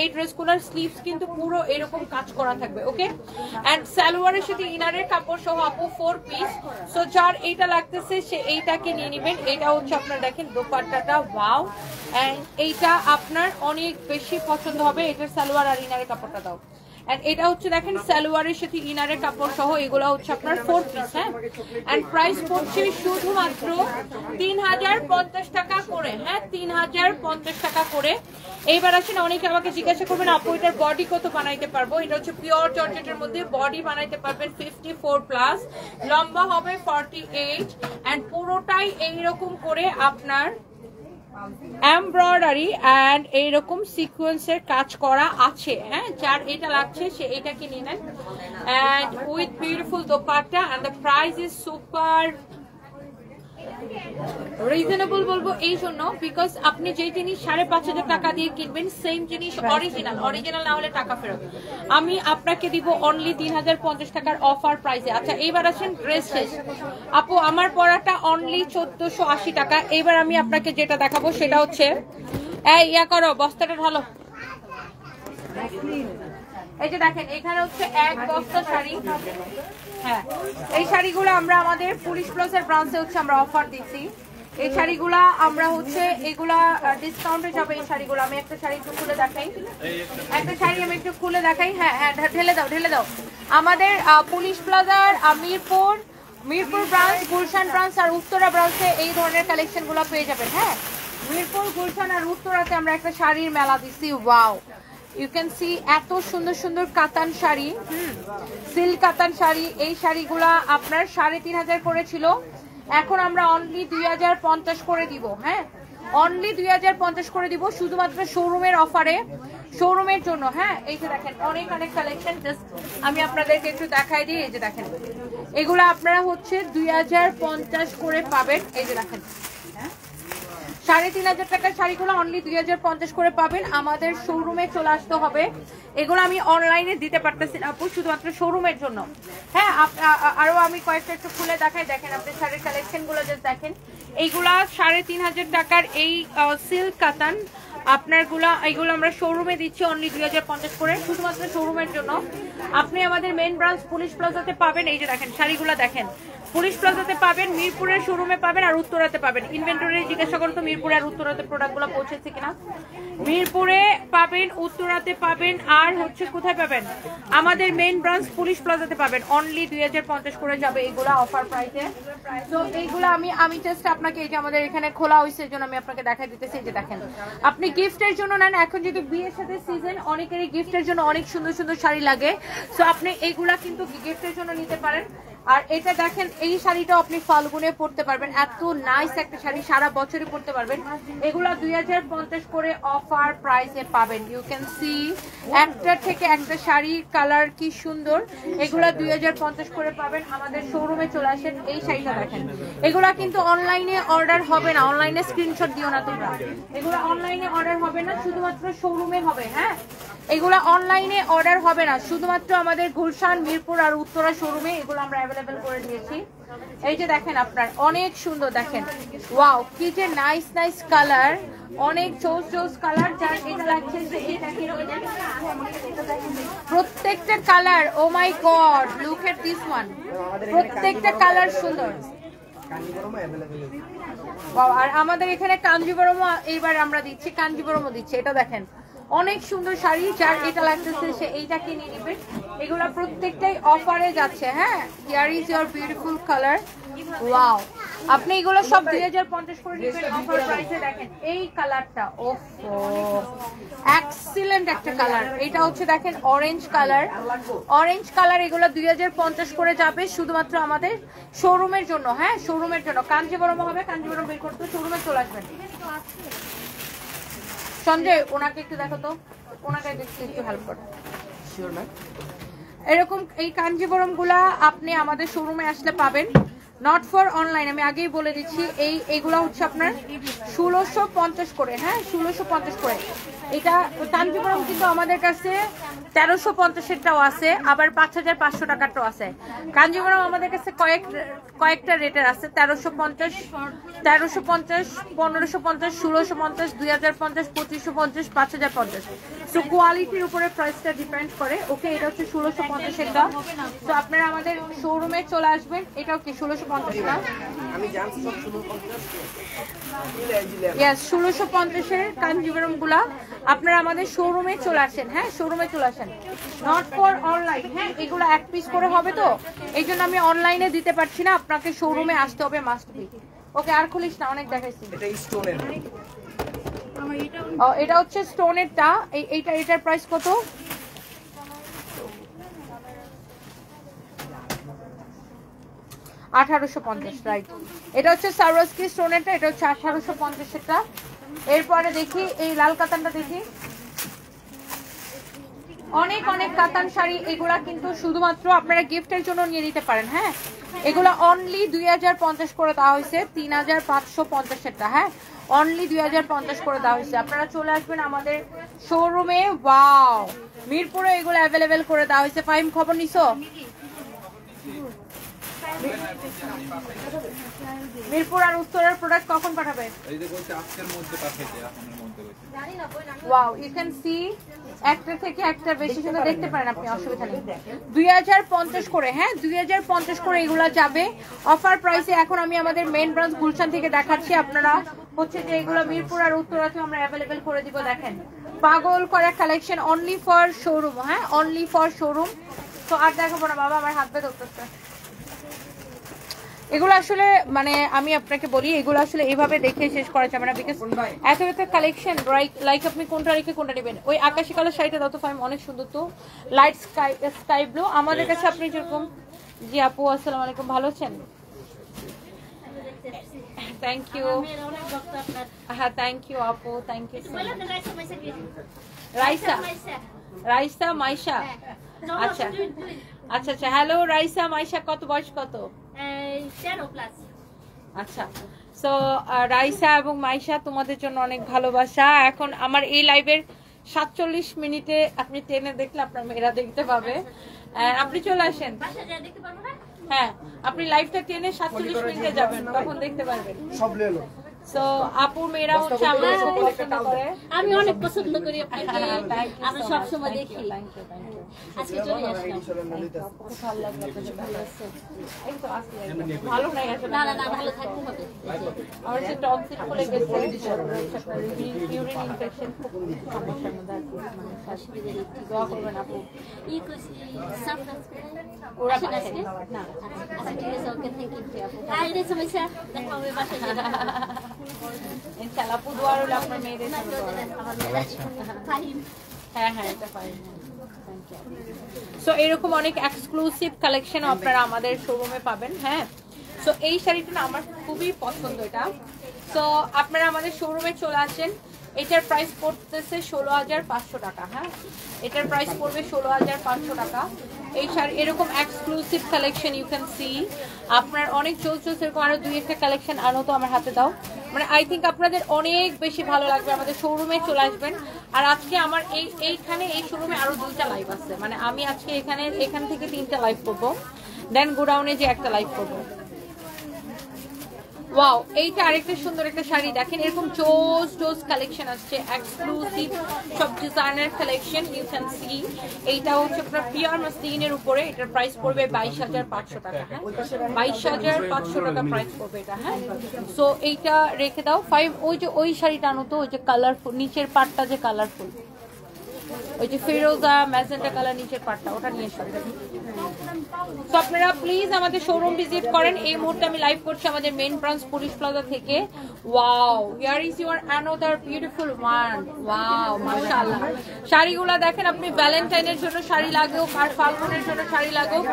এই ড্রেসগুলোর স্লিভস কিন্তু পুরো এরকম কাজ করা থাকবে। ওকে, এন্ড সালোয়ারের সাথে ইনারের কাপড় সহ আপু 4 পিস। সো যার এইটা লাগতেছে সে এইটাকে নিয়ে নেবেন। এটা হচ্ছে আপনার দেখেন দোপাট্টাটা, ওয়াও, এন্ড এইটা আপনার অনেক বেশি পছন্দ হবে। এটার সালোয়ার আর ইনারের কাপড়টা দাও। এন্ড এটা হচ্ছে দেখেন সালোয়ারের সাথে ইনারের কাপড় সহ, এগুলো হচ্ছে আপনার 4 পিস। হ্যাঁ, এন্ড প্রাইস পড়ছে শুধুমাত্র 3050 টাকা করে। হ্যাঁ, 3050 টাকা করে। এইবার আসেন, অনেকে আমাকে জিজ্ঞাসা করবেন আপু এটার বডি কত বানাইতে পারবো? এটা হচ্ছে পিওর জর্জেটের মধ্যে, বডি বানাইতে পারবেন 54+, লম্বা হবে 48 এন্ড পুরোটাই এইরকম করে আপনার এমব্রয়ডারি এন্ড এইরকম সিকোয়েন্সের কাজ করা আছে। হ্যাঁ, যার এটা লাগছে সে এটাকে নিয়ে নেন and with beautiful dupatta. And the price is super reasonable বলবো এই জন্য, বিকজ আপনি যে জিনিস 5500 টাকা দিয়ে কিনবেন সেম জিনিস অরিজিনাল না হলে টাকা ফেরত। আমি আপনাকে দিব অনলি 3050 টাকার অফার প্রাইসে। আচ্ছা, এইবার আসেন ড্রেস শেষ। আপু আমার পরাটা অনলি 1480 টাকা। এইবার আমি আপনাকে যেটা দেখাবো সেটা হচ্ছে এই ইয়া করো, বস্তাটা ঢালো। এই যে দেখেন এখানে হচ্ছে এক বস্তা শাড়ি। হ্যাঁ, এই শাড়িগুলো আমরা আমাদের পুলিশ প্লাজার ব্রাঞ্চে হচ্ছে আমরা অফার দিচ্ছি। এই শাড়িগুলা আমরা হচ্ছে এগুলা ডিসকাউন্টে যাবে। এই শাড়িগুলো আমি একটা শাড়ি একটু খুলে দেখাই, একটা শাড়ি আমি একটু খুলে দেখাই। হ্যাঁ হ্যাঁ, ঢেলে দাও। আমাদের পুলিশ প্লাজার মিরপুর ব্রাঞ্চ, গুলশান ব্রাঞ্চ আর উত্তরা ব্রাঞ্চে এই ধরনের কালেকশন গুলো পেয়ে যাবেন। হ্যাঁ, মিরপুর, গুলশান আর উত্তরাতে আমরা একটা শাড়ির মেলা দিচ্ছি। ওয়াও, ইউ ক্যান সি এত সুন্দর সুন্দর কাতান শাড়ি, সিল্ক কাতান শাড়ি। এই শাড়িগুলা আপনার 3500 করে ছিল, এখন আমরা অনলি 2050 করে দিব। হ্যাঁ, অনলি 2050 করে দিব শুধুমাত্র শোরুমের অফারে, শোরুমের জন্য। হ্যাঁ, এই যে দেখেন অনেক কালেকশন, জাস্ট আমি আপনাদেরকে একটু দেখাই দিই। এই যে দেখেন এগুলো আপনারা হচ্ছে 2050 করে পাবেন। এই যে দেখেন 3500 টাকার শাড়িগুলো অনলি 2050 করে পাবেন। আমাদের শোরুমে চলে আসতে হবে। এগুলো আমি অনলাইনে দিতে পারতেছি না আপু, শুধুমাত্র শোরুমের জন্য। হ্যাঁ, আরো আমি কয়েকটা একটু খুলে দেখাই। দেখেন আপনি শাড়ির কালেকশন গুলো জাস্ট দেখেন। এইগুলা 3500 টাকার এই সিল্ক কাতান এইগুলো আমরা শোরুমে দিচ্ছি অনলি 2050 করে, শুধুমাত্র শোরুমের জন্য। আপনি আমাদের মেইন ব্রাঞ্চ পুলিশ প্লাজাতে পাবেন। এই যে দেখেন শাড়িগুলো দেখেন, পুলিশ প্লাজাতে পাবেন, মিরপুরের শোরুমে পাবেন আর উত্তরাতে পাবেন। ইনভেন্টরি জিজ্ঞাসা করুন তো মিরপুরে আর উত্তরাতে প্রোডাক্টগুলো পৌঁছেছে কিনা। মিরপুরে পাবেন, উত্তরাতে পাবেন আর হচ্ছে কোথায় পাবেন? আমাদের মেইন ব্রাঞ্চ পুলিশ প্লাজাতে পাবেন। অনলি 2050 করে যাবে এইগুলা অফার প্রাইসে। তো এইগুলো আমি জাস্ট আপনাকে, এই যে আমাদের এখানে খোলা হয়েছে এর জন্য আমি আপনাকে দেখাই দিতেছি। যে দেখেন আপনি গিফটের জন্য নেন, এখন যদি বিয়ের সাথে সিজন, অনেকেরই গিফটের জন্য অনেক সুন্দর সুন্দর শাড়ি লাগে। সো আপনি এইগুলা কিন্তু গিফটের জন্য নিতে পারেন। আর এটা দেখেন এই শাড়িটা আপনি ফাল্গুনে পরতে পারবেন, এত নাইস একটা শাড়ি, সারা বছরই পরতে পারবেন। এগুলা 2050 করে অফার প্রাইসে পাবেন। ইউ ক্যান সি একটা থেকে একটা শাড়ির কালার কি সুন্দর, এগুলা 2050 করে পাবেন। আমাদের শোরুমে চলে আসেন। এই শাড়িটা দেখেন, এগুলা কিন্তু অনলাইনে অর্ডার হবে না, অনলাইনে স্ক্রিনশট দিও না তোমরা, এগুলা অনলাইনে অর্ডার হবে না, শুধুমাত্র শোরুমে হবে। হ্যাঁ, এগুলা অনলাইনে অর্ডার হবে না, শুধুমাত্র আমাদের গুলশান, মিরপুর আর উত্তরা শোরুমে এগুলো আমরা অ্যাভেলেবেল করে দিয়েছি। এই যে দেখেন, আপনার অনেক সুন্দর, দেখেন ওয়াও কি যে নাইস নাইস কালার, অনেক জোস জোস কালার। যার এটা লাগছে প্রত্যেকটা colour, oh my god look at this one, প্রত্যেকটা কালার সুন্দর। আর আমাদের এখানে কাঞ্জিবরমও এইবার আমরা দিচ্ছি, কাঞ্জিবরমও দিচ্ছি। এটা দেখেন অনেক সুন্দর শাড়ি, যার এটা লাগতেছে সে এইটা কিনে নেবেন। এগুলা প্রত্যেকটাই অফারে যাচ্ছে। হ্যাঁ, here is your beautiful colour, wow. আপনি এগুলো সব 2050 করে নেবেন অফার প্রাইসে। দেখেন এই কালারটা, ওফো এক্সিলেন্ট একটা কালার। এটা হচ্ছে দেখেন অরেঞ্জ কালার, অরেঞ্জ কালার। এগুলো 2050 করে যাবে শুধুমাত্র আমাদের শোরুমের জন্য। হ্যাঁ, শোরুমের জন্য। কাঞ্জিবরম হবে, কাঞ্জিবরম বের করতে শোরুমে চলে আসবেন। সঞ্জয় ওনাকে একটু দেখো তো, ওনাকে একটু হেল্প করো। এরকম এই কাঞ্জিবরম গুলা আপনি আমাদের শোরুমে আসলে পাবেন, নট ফর অনলাইন। আমি আগেই বলে দিচ্ছি, এইগুলা হচ্ছে আপনার 1650 করে। হ্যাঁ, 1650 করে। এটা কাঞ্জিবরম কিন্তু আমাদের কাছে 1350-এরটাও আছে, আবার 5500 টাকারটাও আছে। কাঞ্জিবরম আমাদের কাছে কয়েকটা রেটের আছে, 1350, 1550, 1650, 2050, 2550, 5050। সো কোয়ালিটির উপরে প্রাইসটা ডিপেন্ড করে। ওকে, এটা হচ্ছে 1650 এটা। তো আপনারা আমাদের শোরুমে চলে আসবেন। এটাও কি 1650 না? আমি জানছি 1650। ইয়েস, 1650-এর কাঞ্জিবরম গুলা আপনারা আমাদের শোরুমে চলে আসেন। হ্যাঁ, শোরুমে চলে আসেন, নট ফর অনলাইন। হ্যাঁ, এগুলো এক পিস করে হবে, তো এই জন্য আমি অনলাইনে দিতে পারছি না, আপনাকে শোরুমে আসতে হবে মাস্ট বি। ওকে, আর খুলিস না, অনেক দেখাইছি। এটা হচ্ছে স্টোনেরটা। এটার প্রাইস কত? 1850, রাইট। এটা হচ্ছে সারোয়ারস্কি স্টোনেরটা, এটা হচ্ছে 1850-এরটা। এরপরে দেখি এই লাল কাতানটা, দেখি অনেক অনেক কাতান শাড়ি। এগুলা কিন্তু শুধুমাত্র আপনারা গিফটের জন্য নিয়ে নিতে পারেন। হ্যাঁ, এগুলা অনলি 2050 করে দেওয়া হয়েছে, 3550-এরটা। হ্যাঁ, অনলি 2050 করে দেওয়া হয়েছে। আপনারা চলে আসবেন আমাদের শোরুমে। ওয়াও, মিরপুরে এগুলো অ্যাভেলেবেল করে দেওয়া হয়েছে। ফাহিম, খবর নিছো? মিরপুর আর উত্তরের প্রোডাক্ট কখন পাঠাবে? এই যে বলতে আজকের মধ্যে পাঠাইতে, এখনের মধ্যে বলতে। ওয়াও, ইউ ক্যান সি একটা থেকে একটা বেশি সুন্দর দেখতে পারেন আপনি, অসুবিধা নেই। 2050 করে। হ্যাঁ, 2050 করে এগুলা যাবে অফার প্রাইসে। এখন আমি আমাদের মেইন ব্রাঞ্চ গুলশান থেকে দেখাচ্ছি। আপনারা হচ্ছে যে এগুলো মিরপুর আর উত্তরাতে আমরা অ্যাভেলেবেল করে দিব। দেখেন পাগল করা কালেকশন, অনলি ফর শোরুম। হ্যাঁ, অনলি ফর শোরুম। তো আর দেখাবো না বাবা, আমার হাত ব্যথা করতেছে। এগুলো আসলে মানে আমি আপনাকে বলি, এগুলো আসলে এইভাবে দেখে শেষ করা যাবে না, বিকজ এত এত কালেকশন। লাইক আপনি কোনটা রেখে কোনটা নেবেন। ওই আকাশি কালার শাড়িটা দাও তো ফাইম, অনেক সুন্দর তো, লাইট স্কাই ব্লু। আমাদের কাছে আপনি যেরকম। জি আপু, আসসালামু আলাইকুম, ভালো আছেন? Thank you. হ্যাঁ, থ্যাংক ইউ আপু, থ্যাংক ইউ। রাইসা, রাইসা মাইশা। আচ্ছা আচ্ছা আচ্ছা, হ্যালো রাইসা মাইশা, কত বয়স কত? 10+। আচ্ছা, সো রাইসা এবং মাইশা, তোমাদের জন্য অনেক ভালোবাসা। এখন আমার এই লাইভের 47 মিনিটে আপনি টেনে দেখলে আপনার মেয়েরা দেখতে পাবে। আপনি চলে আসেন। হ্যাঁ, আপনি লাইভটা টেনে 47 মিনিটে যাবেন, তখন দেখতে পারবেন সব। সো আপুর মেয়েরা হচ্ছে আমরা খুব পছন্দ করে। আমি অনেক পছন্দ করি আপনাকে, আমি সব সময় দেখি। আজকে চলে আসলাম, খুব ভালো লাগলো আপনাদের ভালো আছে। এই তো আসলে ভালো নাই আসলে। না না না, ভালো থাকতে হবে। আমার যে টক্সিক খুলে গেছে, ইউরিন ইনফেকশন, খুব সমস্যার মধ্যে আছে। অসুবিধা নেই। দোয়া করবেন আপু। ওরা আজকে না। আচ্ছা ঠিক আছে, ওকে, থ্যাংক ইউ আপু। হাই রে সমস্যা, দেখা হবে বাসায় গিয়ে। ইনশাআল্লাহ আপু, দোয়া রইল আপনার মেয়েদের জন্য। ফাহিম। হ্যাঁ হ্যাঁ, এটা ফাইন। সো এরকম অনেক এক্সক্লুসিভ কালেকশন আপনারা আমাদের শোরুমে পাবেন। হ্যাঁ, সো এই শাড়িটা না আমার খুবই পছন্দ এটা। সো আপনারা আমাদের শোরুমে চলে আসেন। এটার প্রাইস পড়তেছে 16,500 টাকা। হ্যাঁ, এটার প্রাইস পড়বে 16,500 টাকা। এই শাড়ি এরকম exclusive collection you can see. আপনার অনেক চলছে এরকম আরো 2-1টা কালেকশন আনো তো আমার হাতে দাও। মানে আই থিঙ্ক আপনাদের অনেক বেশি ভালো লাগবে। আমাদের শোরুমে চলে আসবেন। আর আজকে আমার এইখানে এই শোরুমে আরো 2টা লাইভ আছে। মানে আমি আজকে এখান থেকে 3টা লাইভ করবো, দেন গোডাউনে যে একটা লাইভ করবো। ওয়াও, এইটা আরেকটা সুন্দর একটা শাড়ি দেখেন। এরকম জোস কালেকশন আসছে, এক্সক্লুসিভ সব designer collection you can see. এইটা হচ্ছে আপনার পিওর মাসলিনের উপরে। এটার প্রাইস পড়বে 22,500 টাকা। হ্যাঁ, 22,500 টাকা প্রাইস পড়বে এটা। হ্যাঁ, সো এইটা রেখে দাও। ওই শাড়িটা আনো তো, ওই যে কালারফুল নিচের পাটটা যে কালারফুল, ওই যে ফিরোজা ম্যাজেন্টা কালার নিচের পাটটা, ওটা নিয়ে এসো। তো আপনারা প্লিজ আমাদের শোরুম ভিজিট করেন। এই মুহূর্তে আমি লাইভ করছি আমাদের মেইন ব্রাঞ্চ পুলিশ প্লাজা থেকে। Wow, here is your another beautiful one. Wow, মাশাআল্লাহ। শাড়িগুলো দেখেন, আপনি ভ্যালেন্টাইনের জন্য শাড়ি লাগুক আর ফাল্গুনের জন্য শাড়ি লাগুক,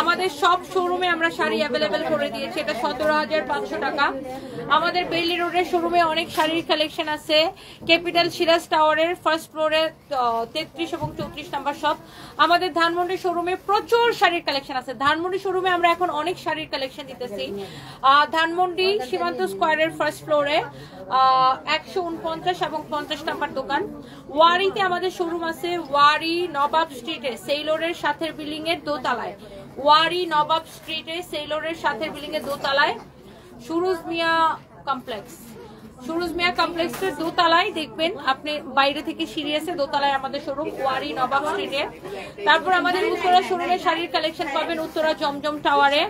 আমাদের সব শোরুমে আমরা শাড়ি অ্যাভেলেবেল করে দিয়েছি। এটা 17,500 টাকা। আমাদের বেইলি রোডের শোরুমে অনেক শাড়ির কালেকশন আছে। ক্যাপিটাল সিরাজ টাওয়ারের ফার্স্ট ফ্লোরে 33 এবং 34 নাম্বার শপ। আমাদের ধানমন্ডি শোরুমে প্রচুর শাড়ির কালেকশন আছে। ধানমন্ডি শোরুমে আমরা এখন অনেক শাড়ির কালেকশন দিতেছি। ধানমন্ডি সীমান্ত স্কোয়ারের ফার্স্ট ফ্লোরে 149 এবং 50 নাম্বার দোকান। ওয়ারিতে আমাদের শোরুম আছে, ওয়ারি নবাব স্ট্রিটে সেইলোরের সাথের বিল্ডিং এর দোতলায়। ওয়ারি নবাব স্ট্রিটে সেইলোরের সাথের বিল্ডিং এর দোতলায় সুরুজ মিয়া কমপ্লেক্স। সুরুজ মিয়া কমপ্লেক্সের দোতলায় দেখবেন, আপনি বাইরে থেকে সিঁড়ি আছে, দোতলায় আমাদের শোরুম ওয়ারি নবাব স্ট্রিটে। তারপর আমাদের উত্তরা শোরুমে শাড়ির কালেকশন পাবেন উত্তরা জমজম টাওয়ারে।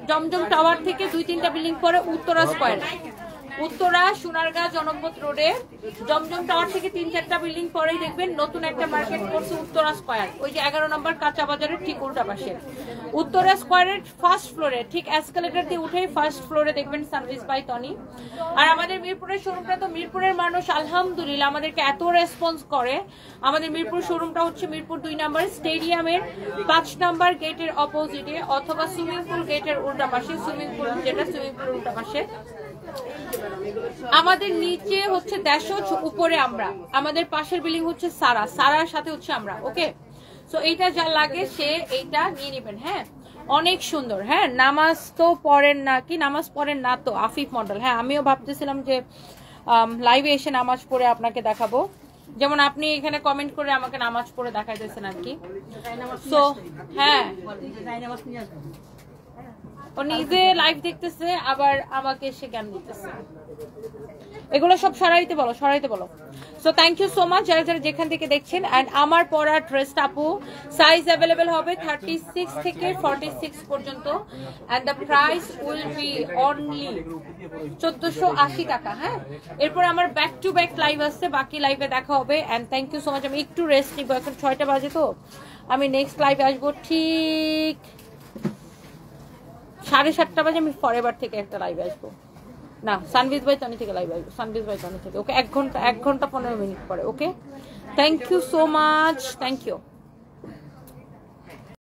জমজম টাওয়ার থেকে 2-3টা বিল্ডিং পরে উত্তরা স্কোয়ার, উত্তরা সোনারগাঁ জনপথ রোডে জমজম টাওয়ার থেকে 3-4টা বিল্ডিং পরেই দেখবেন নতুন একটা মার্কেট করছে উত্তরা স্কোয়ার। ওই যে 11 নম্বর কাঁচা বাজারের ঠিক উল্টা পাশে উত্তরা স্কোয়ারের ফার্স্ট ফ্লোরে, ঠিক এসকেলেটর দিয়ে উঠে ফার্স্ট ফ্লোরে দেখবেন সার্ভিস বাই টনি। আর আমাদের মিরপুরের শোরুমটা তো, মিরপুরের মানুষ আলহামদুলিল্লাহ আমাদেরকে এত রেসপন্স করে। আমাদের মিরপুর শোরুমটা হচ্ছে মিরপুর 2 নম্বর স্টেডিয়ামের 5 নম্বর গেটের অপোজিটে, অথবা সুইমিং পুল গেটের উল্টা পাশে। সুইমিং পুল পুলের উল্টা পাশে। আমাদের নিচে হচ্ছে দেশজ, উপরে আমরা। আমাদের পাশের বিল্ডিং হচ্ছে সারার সাথে হচ্ছে আমরা। ওকে, সো এইটা যা লাগে সে এইটা নিয়ে নেবেন। হ্যাঁ, অনেক সুন্দর। হ্যাঁ, নামাজ তো পড়েন না কি? নামাজ পড়েন না তো আফিফ মডেল। হ্যাঁ, আমিও ভাবতেছিলাম যে লাইভে এসে নামাজ পড়ে আপনাকে দেখাবো, যেমন আপনি এখানে কমেন্ট করে আমাকে নামাজ পড়ে দেখাইতেছেন আর কি। সো হ্যাঁ, ও নিজে লাইভ দেখতেছে আবার আমাকে এসে জ্ঞান দিতেছে। এগুলো সব সরাইতে বলো। So thank you so much যারা যারা যেখান থেকে দেখছেন। অ্যান্ড আমার পরা ড্রেসটা আপু সাইজ অ্যাভেলেবেল হবে 36 থেকে 46 পর্যন্ত। And the price will be only 1480 টাকা। হ্যাঁ, এরপর আমার ব্যাক টু ব্যাক লাইভ আসছে, বাকি লাইভে দেখা হবে। And thank you so much. আমি একটু রেস্ট নিব, এখন 6টা বাজে, তো আমি নেক্সট লাইভে আসবো ঠিক 7:30 বাজে। আমি ফরএভার থেকে একটা লাইভে আসবো, না সানভিজ বাই টনি থেকে লাইভ আসবো, সানভিজ বাই টনি থেকে। ওকে, 1 ঘন্টা 15 মিনিট পরে। Okay, thank you so much, thank you.